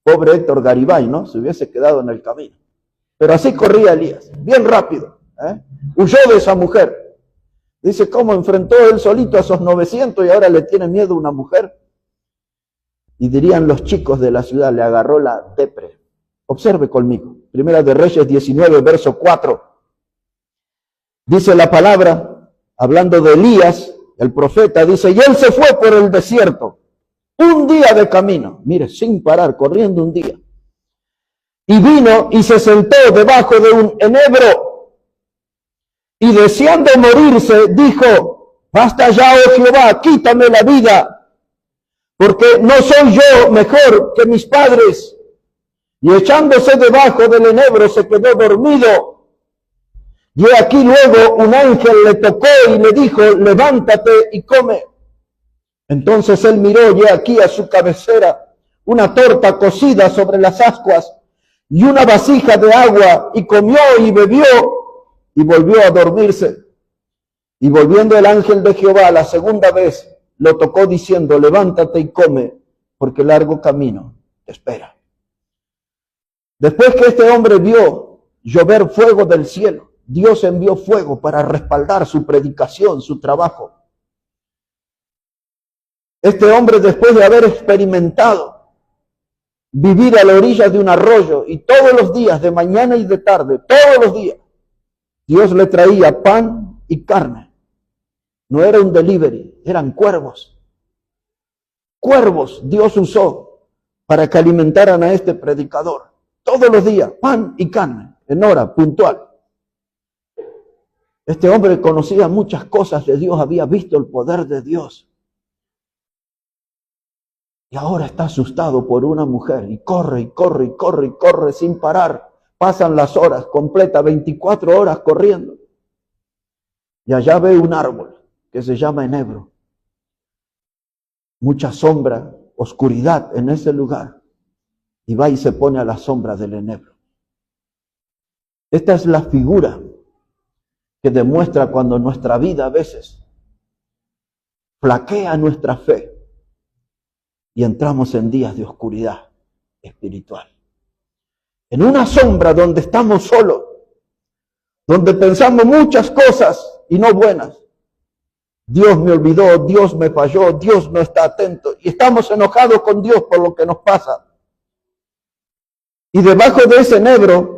Pobre Héctor Garibay, ¿no? Se hubiese quedado en el camino. Pero así corría Elías, bien rápido. Huyó de esa mujer. Dice cómo enfrentó él solito a esos 900 y ahora le tiene miedo a una mujer. Y dirían los chicos de la ciudad, le agarró la depre. Observe conmigo. Primera de Reyes 19, verso 4. Dice la palabra, hablando de Elías, el profeta, dice, y él se fue por el desierto, un día de camino, mire, sin parar, corriendo un día. Y vino y se sentó debajo de un enebro, y deseando morirse, dijo, basta ya, oh Jehová, quítame la vida, porque no soy yo mejor que mis padres. Y echándose debajo del enebro se quedó dormido. Y aquí luego un ángel le tocó y le dijo, levántate y come. Entonces él miró y aquí a su cabecera una torta cocida sobre las ascuas y una vasija de agua, y comió y bebió y volvió a dormirse. Y volviendo el ángel de Jehová la segunda vez, lo tocó diciendo, levántate y come, porque largo camino te espera. Después que este hombre vio llover fuego del cielo, Dios envió fuego para respaldar su predicación, su trabajo. Este hombre, después de haber experimentado vivir a la orilla de un arroyo y todos los días, de mañana y de tarde, todos los días, Dios le traía pan y carne. No era un delivery, eran cuervos. Cuervos Dios usó para que alimentaran a este predicador. Todos los días, pan y carne, en hora puntual. Este hombre conocía muchas cosas de Dios, había visto el poder de Dios. Y ahora está asustado por una mujer y corre, y corre, y corre, y corre sin parar. Pasan las horas completas, 24 horas corriendo. Y allá ve un árbol que se llama enebro. Mucha sombra, oscuridad en ese lugar. Y va y se pone a la sombra del enebro. Esta es la figura que demuestra cuando nuestra vida a veces flaquea nuestra fe y entramos en días de oscuridad espiritual. En una sombra donde estamos solos, donde pensamos muchas cosas y no buenas. Dios me olvidó, Dios me falló, Dios no está atento y estamos enojados con Dios por lo que nos pasa. Y debajo de ese enebro,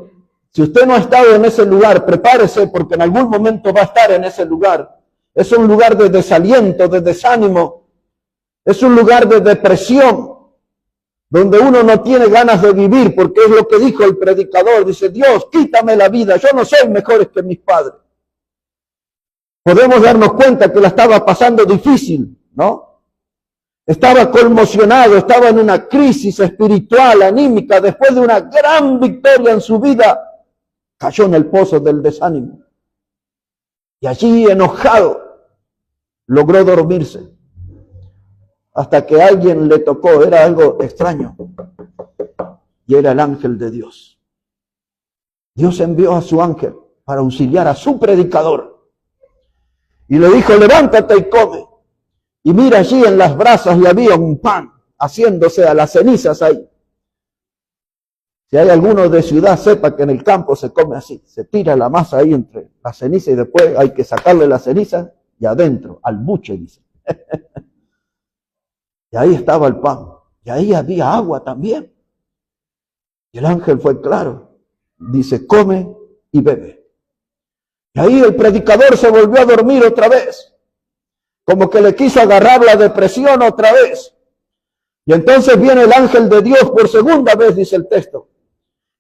si usted no ha estado en ese lugar, prepárese porque en algún momento va a estar en ese lugar. Es un lugar de desaliento, de desánimo. Es un lugar de depresión, donde uno no tiene ganas de vivir, porque es lo que dijo el predicador. Dice, Dios, quítame la vida, yo no soy mejor que mis padres. Podemos darnos cuenta que la estaba pasando difícil, ¿no? Estaba conmocionado, estaba en una crisis espiritual, anímica, después de una gran victoria en su vida. Cayó en el pozo del desánimo. Y allí, enojado, logró dormirse. Hasta que alguien le tocó, era algo extraño. Y era el ángel de Dios. Dios envió a su ángel para auxiliar a su predicador. Y le dijo, levántate y come. Y mira, allí en las brasas y había un pan haciéndose a las cenizas ahí. Si hay alguno de ciudad, sepa que en el campo se come así. Se tira la masa ahí entre la ceniza y después hay que sacarle la ceniza y adentro, al buche, dice. Y ahí estaba el pan. Y ahí había agua también. Y el ángel fue claro. Dice, come y bebe. Y ahí el predicador se volvió a dormir otra vez. Como que le quiso agarrar la depresión otra vez. Y entonces viene el ángel de Dios por segunda vez, dice el texto.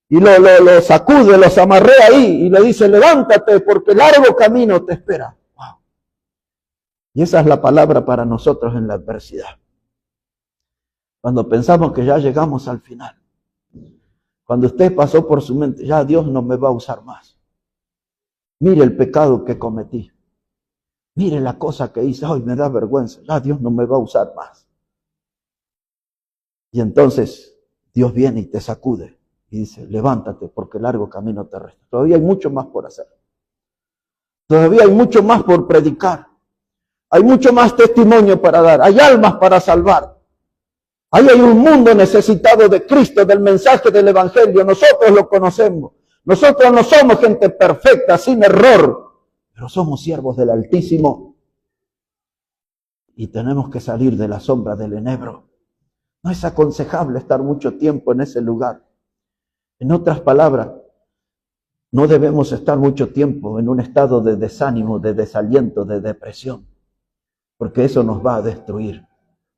Y lo sacude, los amarrea ahí y le dice, levántate porque largo camino te espera. Wow. Y esa es la palabra para nosotros en la adversidad. Cuando pensamos que ya llegamos al final. Cuando usted pasó por su mente, ya Dios no me va a usar más. Mire el pecado que cometí. Mire la cosa que hice, hoy me da vergüenza. Ya Dios no me va a usar más. Y entonces Dios viene y te sacude y dice, levántate porque largo camino te resta. Todavía hay mucho más por hacer. Todavía hay mucho más por predicar. Hay mucho más testimonio para dar. Hay almas para salvar. Ahí hay un mundo necesitado de Cristo, del mensaje del Evangelio. Nosotros lo conocemos. Nosotros no somos gente perfecta, sin error, pero somos siervos del Altísimo. Y tenemos que salir de la sombra del enebro. No es aconsejable estar mucho tiempo en ese lugar. En otras palabras, no debemos estar mucho tiempo en un estado de desánimo, de desaliento, de depresión, porque eso nos va a destruir.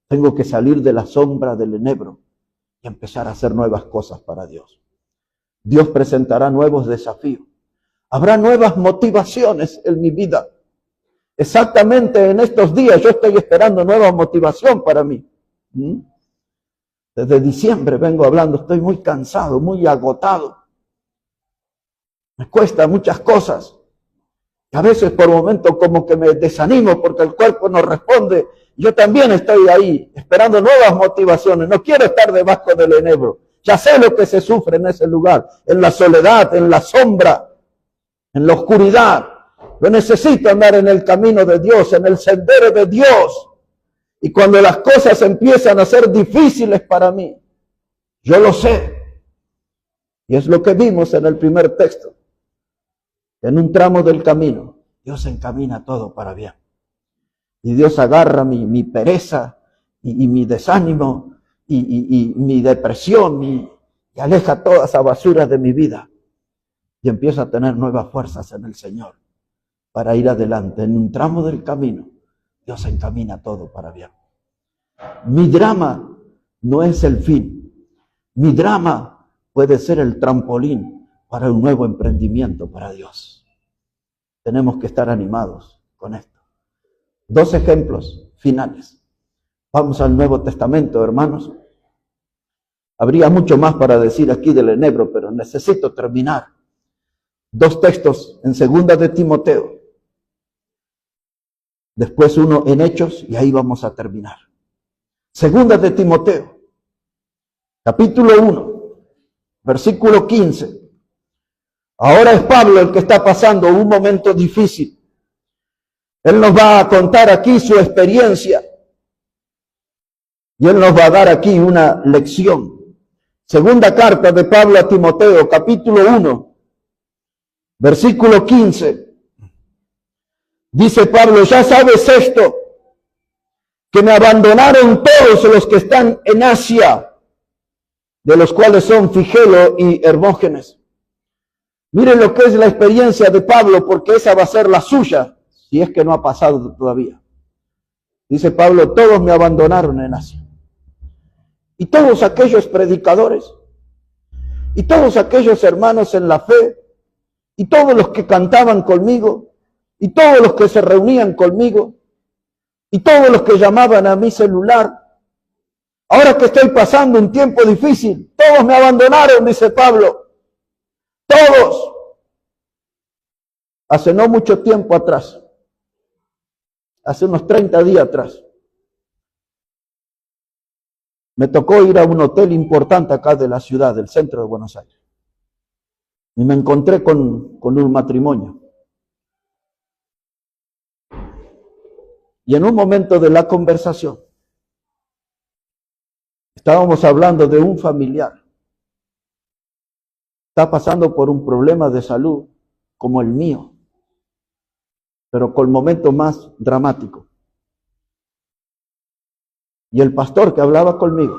Tengo que salir de la sombra del enebro y empezar a hacer nuevas cosas para Dios. Dios presentará nuevos desafíos. Habrá nuevas motivaciones en mi vida. Exactamente en estos días yo estoy esperando nueva motivación para mí. Desde diciembre vengo hablando, estoy muy cansado, muy agotado. Me cuesta muchas cosas. A veces por momentos como que me desanimo porque el cuerpo no responde. Yo también estoy ahí esperando nuevas motivaciones. No quiero estar debajo del enebro. Ya sé lo que se sufre en ese lugar, en la soledad, en la sombra, en la oscuridad. Yo necesito andar en el camino de Dios, en el sendero de Dios. Y cuando las cosas empiezan a ser difíciles para mí, yo lo sé. Y es lo que vimos en el primer texto. En un tramo del camino, Dios encamina todo para bien. Y Dios agarra mi pereza y mi desánimo y mi depresión y aleja toda esa basura de mi vida. Y empiezo a tener nuevas fuerzas en el Señor para ir adelante. En un tramo del camino, Dios encamina todo para bien. Mi drama no es el fin. Mi drama puede ser el trampolín para un nuevo emprendimiento para Dios. Tenemos que estar animados con esto. 2 ejemplos finales. Vamos al Nuevo Testamento, hermanos. Habría mucho más para decir aquí del enebro, pero necesito terminar. 2 textos en 2 de Timoteo. Después uno en Hechos y ahí vamos a terminar. 2 de Timoteo, capítulo 1, versículo 15. Ahora es Pablo el que está pasando un momento difícil. Él nos va a contar aquí su experiencia. Y él nos va a dar aquí una lección. 2 carta de Pablo a Timoteo, capítulo 1, versículo 15. Dice Pablo, ya sabes esto, que me abandonaron todos los que están en Asia, de los cuales son Figelo y Hermógenes. Miren lo que es la experiencia de Pablo, porque esa va a ser la suya, si es que no ha pasado todavía. Dice Pablo, todos me abandonaron en Asia. Y todos aquellos predicadores, y todos aquellos hermanos en la fe, y todos los que cantaban conmigo, y todos los que se reunían conmigo, y todos los que llamaban a mi celular. Ahora que estoy pasando un tiempo difícil, todos me abandonaron, dice Pablo. Todos. Hace no mucho tiempo atrás, hace unos 30 días atrás, me tocó ir a un hotel importante acá de la ciudad, del centro de Buenos Aires. Y me encontré con un matrimonio. Y en un momento de la conversación, estábamos hablando de un familiar está pasando por un problema de salud como el mío, pero con el momento más dramático. Y el pastor que hablaba conmigo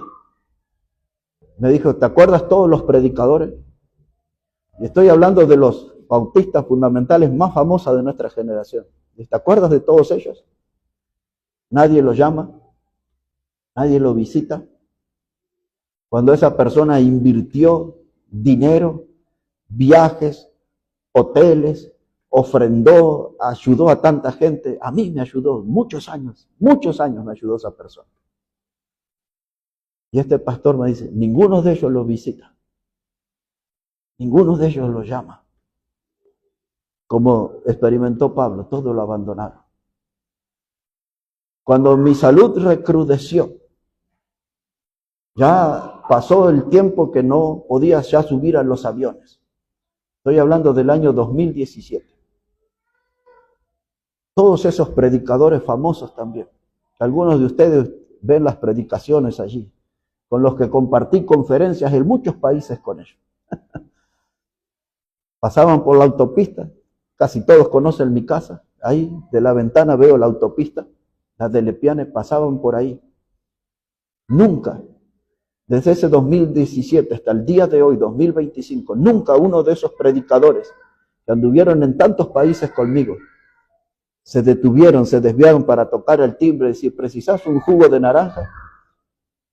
me dijo, ¿te acuerdas todos los predicadores? Y estoy hablando de los bautistas fundamentales más famosos de nuestra generación. ¿Te acuerdas de todos ellos? Nadie los llama, nadie lo visita. Cuando esa persona invirtió dinero, viajes, hoteles, ofrendó, ayudó a tanta gente, a mí me ayudó muchos años me ayudó esa persona. Y este pastor me dice, ninguno de ellos lo visita, ninguno de ellos lo llama. Como experimentó Pablo, todos lo abandonaron. Cuando mi salud recrudeció, ya pasó el tiempo que no podía ya subir a los aviones. Estoy hablando del año 2017. Todos esos predicadores famosos también. Algunos de ustedes ven las predicaciones allí, con los que compartí conferencias en muchos países con ellos. Pasaban por la autopista, casi todos conocen mi casa, ahí de la ventana veo la autopista, las de Lepiane pasaban por ahí. Nunca, desde ese 2017 hasta el día de hoy, 2025, nunca uno de esos predicadores que anduvieron en tantos países conmigo se detuvieron, se desviaron para tocar el timbre y decir, ¿precisas un jugo de naranja?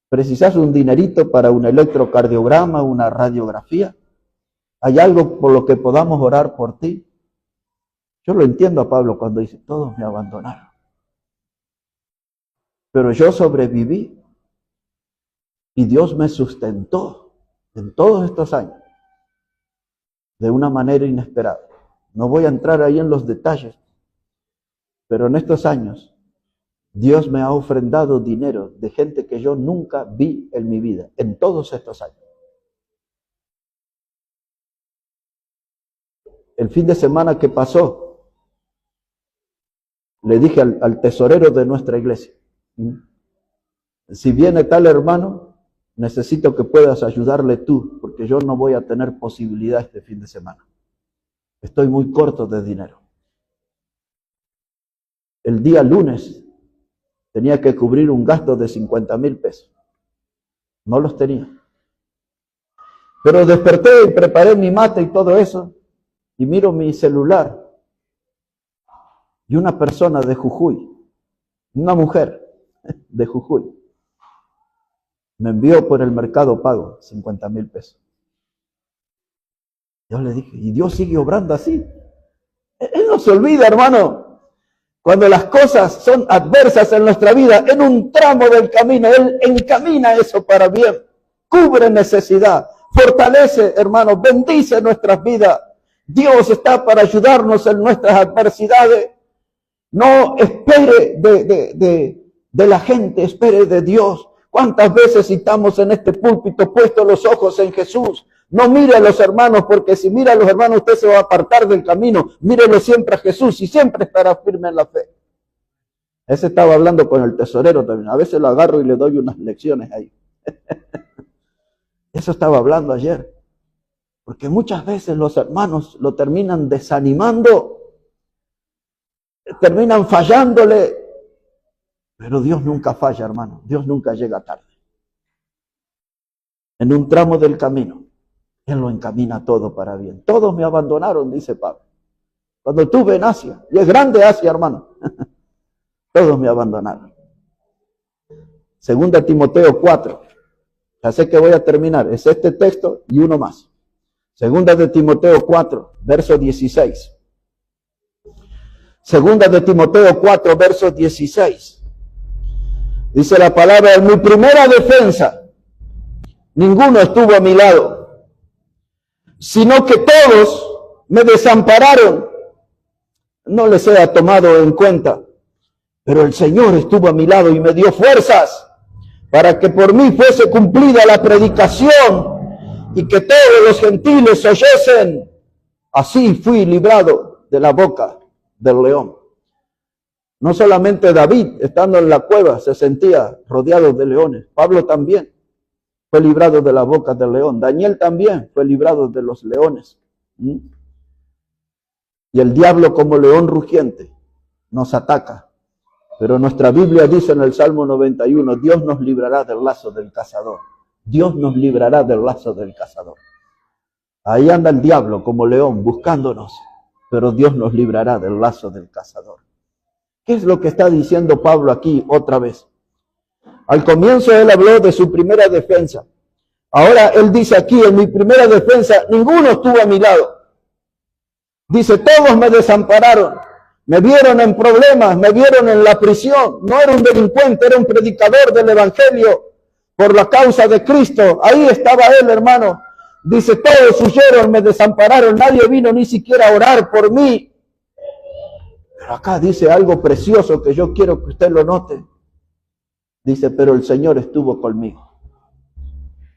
¿Precisas un dinerito para un electrocardiograma, una radiografía? ¿Hay algo por lo que podamos orar por ti? Yo lo entiendo a Pablo cuando dice, todos me abandonaron. Pero yo sobreviví y Dios me sustentó en todos estos años de una manera inesperada. No voy a entrar ahí en los detalles, pero en estos años Dios me ha ofrendado dinero de gente que yo nunca vi en mi vida, en todos estos años. El fin de semana que pasó, le dije al tesorero de nuestra iglesia, si viene tal hermano, necesito que puedas ayudarle tú, porque yo no voy a tener posibilidad este fin de semana. Estoy muy corto de dinero. El día lunes tenía que cubrir un gasto de 50,000 pesos. No los tenía. Pero desperté y preparé mi mate y todo eso, y miro mi celular, y una persona de Jujuy, una mujer de Jujuy, me envió por el Mercado Pago 50,000 pesos. Yo le dije, y Dios sigue obrando así. Él no se olvida, hermano. Cuando las cosas son adversas en nuestra vida, en un tramo del camino, Él encamina eso para bien. Cubre necesidad, fortalece, hermano, bendice nuestras vidas. Dios está para ayudarnos en nuestras adversidades. No espere de la gente, espere de Dios. ¿Cuántas veces estamos en este púlpito puestos los ojos en Jesús? No mire a los hermanos, porque si mira a los hermanos usted se va a apartar del camino. Mírelo siempre a Jesús y siempre estará firme en la fe. Ese estaba hablando con el tesorero también. A veces lo agarro y le doy unas lecciones ahí. Eso estaba hablando ayer. Porque muchas veces los hermanos lo terminan desanimando, terminan fallándole. Pero Dios nunca falla, hermano. Dios nunca llega tarde. En un tramo del camino, Él lo encamina todo para bien. Todos me abandonaron, dice Pablo. Cuando estuve en Asia, y es grande Asia, hermano. Todos me abandonaron. Segunda Timoteo 4. Ya sé que voy a terminar. Es este texto y uno más. Segunda de Timoteo 4, verso 16. Segunda de Timoteo 4, verso 16. Dice la palabra, en mi primera defensa, ninguno estuvo a mi lado, sino que todos me desampararon. No les he tomado en cuenta, pero el Señor estuvo a mi lado y me dio fuerzas para que por mí fuese cumplida la predicación y que todos los gentiles oyesen. Así fui librado de la boca del león. No solamente David, estando en la cueva, se sentía rodeado de leones. Pablo también. fue librado de la boca del león. Daniel también fue librado de los leones. Y el diablo, como león rugiente, nos ataca. Pero nuestra Biblia dice en el Salmo 91, Dios nos librará del lazo del cazador. Dios nos librará del lazo del cazador. Ahí anda el diablo como león buscándonos, pero Dios nos librará del lazo del cazador. ¿Qué es lo que está diciendo Pablo aquí otra vez? Al comienzo él habló de su primera defensa. Ahora él dice aquí, en mi primera defensa, ninguno estuvo a mi lado. Dice, todos me desampararon, me vieron en problemas, me vieron en la prisión. No era un delincuente, era un predicador del evangelio por la causa de Cristo. Ahí estaba él, hermano. Dice, todos huyeron, me desampararon, nadie vino ni siquiera a orar por mí. Pero acá dice algo precioso que yo quiero que usted lo note. Dice, pero el Señor estuvo conmigo.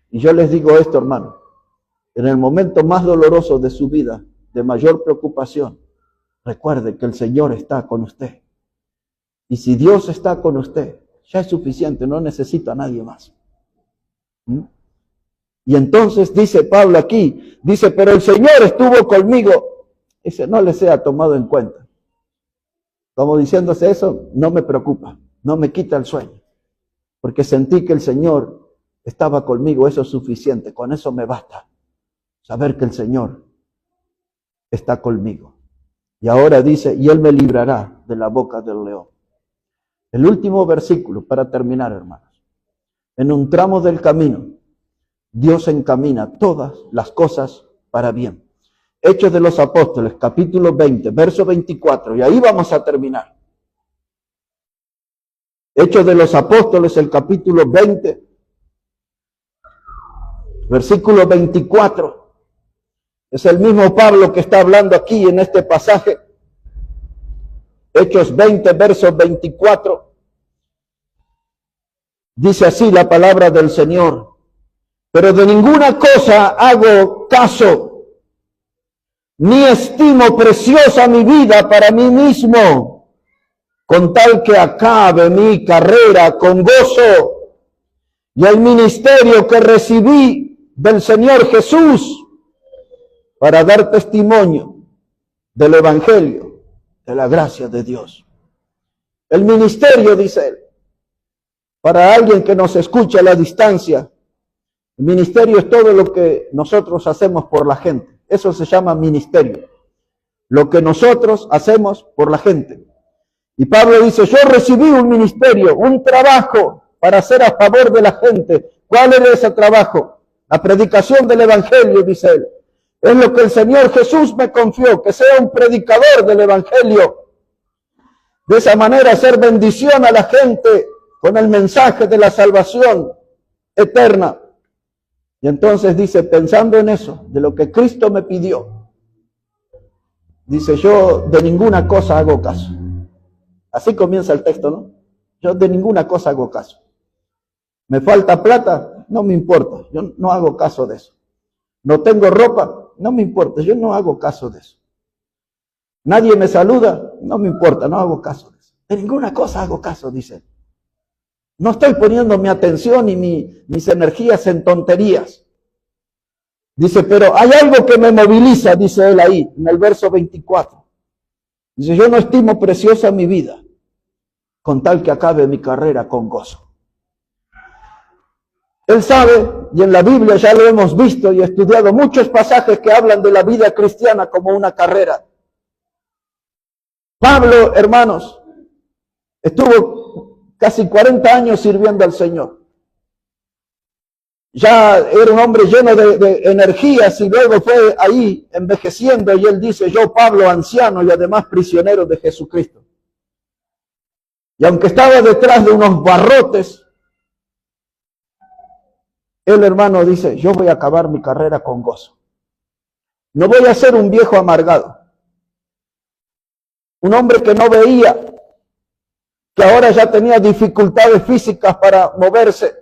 Y yo les digo esto, hermano, en el momento más doloroso de su vida, de mayor preocupación, recuerde que el Señor está con usted. Y si Dios está con usted, ya es suficiente, no necesita a nadie más. Y entonces dice Pablo aquí, dice, pero el Señor estuvo conmigo. Dice, no le sea tomado en cuenta. Como diciéndose eso, no me preocupa, no me quita el sueño. Porque sentí que el Señor estaba conmigo, eso es suficiente, con eso me basta. Saber que el Señor está conmigo. Y ahora dice, y Él me librará de la boca del león. El último versículo, para terminar, hermanos. En un tramo del camino, Dios encamina todas las cosas para bien. Hechos de los Apóstoles, capítulo 20, verso 24, y ahí vamos a terminar. Hechos de los Apóstoles, el capítulo 20, versículo 24. Es el mismo Pablo que está hablando aquí en este pasaje. Hechos 20, verso 24. Dice así la palabra del Señor. Pero de ninguna cosa hago caso, ni estimo preciosa mi vida para mí mismo, con tal que acabe mi carrera con gozo y el ministerio que recibí del Señor Jesús para dar testimonio del Evangelio, de la gracia de Dios. El ministerio, dice él, para alguien que nos escucha a la distancia, el ministerio es todo lo que nosotros hacemos por la gente. Eso se llama ministerio. Lo que nosotros hacemos por la gente. Y Pablo dice, yo recibí un ministerio, un trabajo para hacer a favor de la gente. ¿Cuál era ese trabajo? La predicación del Evangelio, dice él. Es lo que el Señor Jesús me confió, que sea un predicador del Evangelio. De esa manera hacer bendición a la gente con el mensaje de la salvación eterna. Y entonces dice, pensando en eso, de lo que Cristo me pidió, dice, yo de ninguna cosa hago caso. Así comienza el texto, ¿no? Yo de ninguna cosa hago caso. ¿Me falta plata? No me importa, yo no hago caso de eso. ¿No tengo ropa? No me importa, yo no hago caso de eso. ¿Nadie me saluda? No me importa, no hago caso de eso. De ninguna cosa hago caso, dice. No estoy poniendo mi atención y mis energías en tonterías. Dice, pero hay algo que me moviliza, dice él ahí, en el verso 24. Dice, yo no estimo preciosa mi vida, con tal que acabe mi carrera con gozo. Él sabe, y en la Biblia ya lo hemos visto y estudiado muchos pasajes que hablan de la vida cristiana como una carrera. Pablo, hermanos, estuvo casi 40 años sirviendo al Señor. Ya era un hombre lleno de energías y luego fue ahí envejeciendo y él dice, yo Pablo, anciano y además prisionero de Jesucristo. Y aunque estaba detrás de unos barrotes, él, hermano, dice, yo voy a acabar mi carrera con gozo. No voy a ser un viejo amargado. Un hombre que no veía, que ahora ya tenía dificultades físicas para moverse.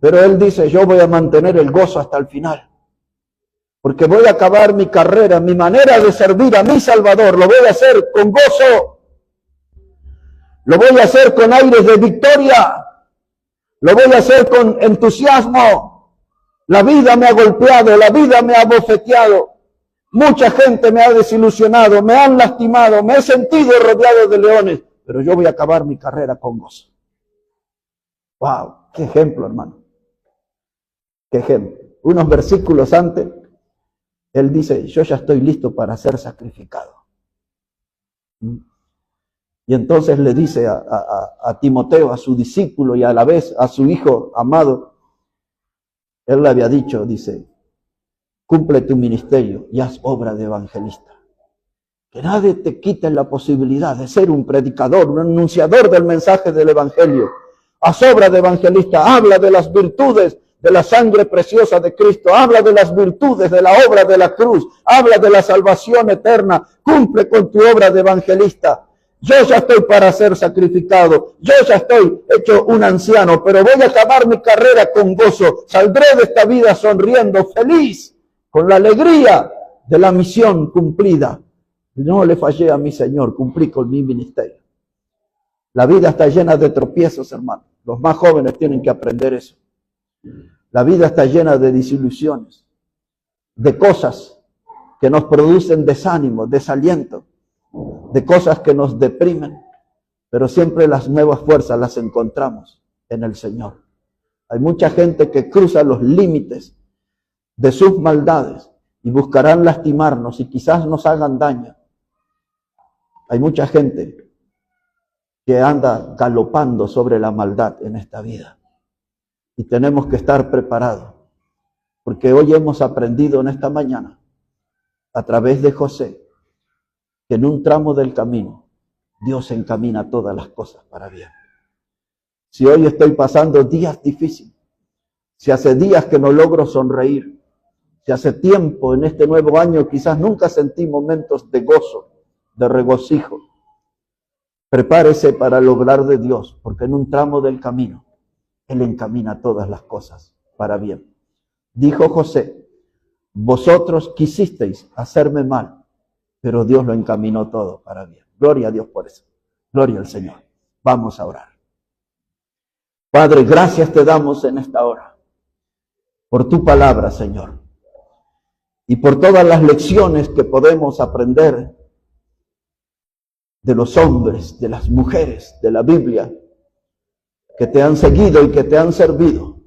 Pero él dice, yo voy a mantener el gozo hasta el final. Porque voy a acabar mi carrera, mi manera de servir a mi Salvador, lo voy a hacer con gozo. Lo voy a hacer con aires de victoria. Lo voy a hacer con entusiasmo. La vida me ha golpeado, la vida me ha bofeteado. Mucha gente me ha desilusionado, me han lastimado, me he sentido rodeado de leones, pero yo voy a acabar mi carrera con gozo. ¡Wow! ¡Qué ejemplo, hermano! ¡Qué ejemplo! Unos versículos antes, él dice, yo ya estoy listo para ser sacrificado. Y entonces le dice a Timoteo, a su discípulo y a la vez a su hijo amado, él le había dicho, dice, cumple tu ministerio y haz obra de evangelista. Que nadie te quite la posibilidad de ser un predicador, un anunciador del mensaje del evangelio. Haz obra de evangelista, habla de las virtudes de la sangre preciosa de Cristo, habla de las virtudes de la obra de la cruz, habla de la salvación eterna, cumple con tu obra de evangelista. Yo ya estoy para ser sacrificado, yo ya estoy hecho un anciano, pero voy a acabar mi carrera con gozo, saldré de esta vida sonriendo, feliz, con la alegría de la misión cumplida. No le fallé a mi Señor, cumplí con mi ministerio. La vida está llena de tropiezos, hermano. Los más jóvenes tienen que aprender eso. La vida está llena de desilusiones, de cosas que nos producen desánimo, desaliento, de cosas que nos deprimen, pero siempre las nuevas fuerzas las encontramos en el Señor. Hay mucha gente que cruza los límites de sus maldades y buscarán lastimarnos y quizás nos hagan daño. Hay mucha gente que anda galopando sobre la maldad en esta vida. Y tenemos que estar preparados, porque hoy hemos aprendido en esta mañana, a través de José, que en un tramo del camino, Dios encamina todas las cosas para bien. Si hoy estoy pasando días difíciles, si hace días que no logro sonreír, si hace tiempo en este nuevo año quizás nunca sentí momentos de gozo, de regocijo, prepárese para el obrar de Dios, porque en un tramo del camino, Él encamina todas las cosas para bien. Dijo José, vosotros quisisteis hacerme mal, pero Dios lo encaminó todo para bien. Gloria a Dios por eso. Gloria al Señor. Vamos a orar. Padre, gracias te damos en esta hora por tu palabra, Señor, y por todas las lecciones que podemos aprender de los hombres, de las mujeres, de la Biblia, que te han seguido y que te han servido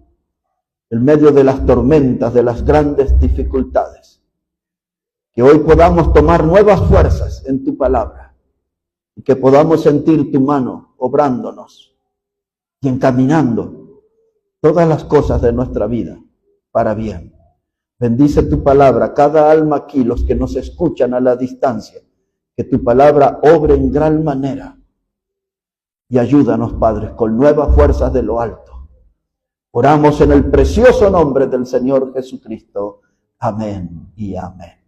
en medio de las tormentas, de las grandes dificultades. Que hoy podamos tomar nuevas fuerzas en tu palabra y que podamos sentir tu mano obrándonos y encaminando todas las cosas de nuestra vida para bien. Bendice tu palabra, cada alma aquí, los que nos escuchan a la distancia, que tu palabra obre en gran manera. Y ayúdanos, Padre, con nuevas fuerzas de lo alto. Oramos en el precioso nombre del Señor Jesucristo. Amén y amén.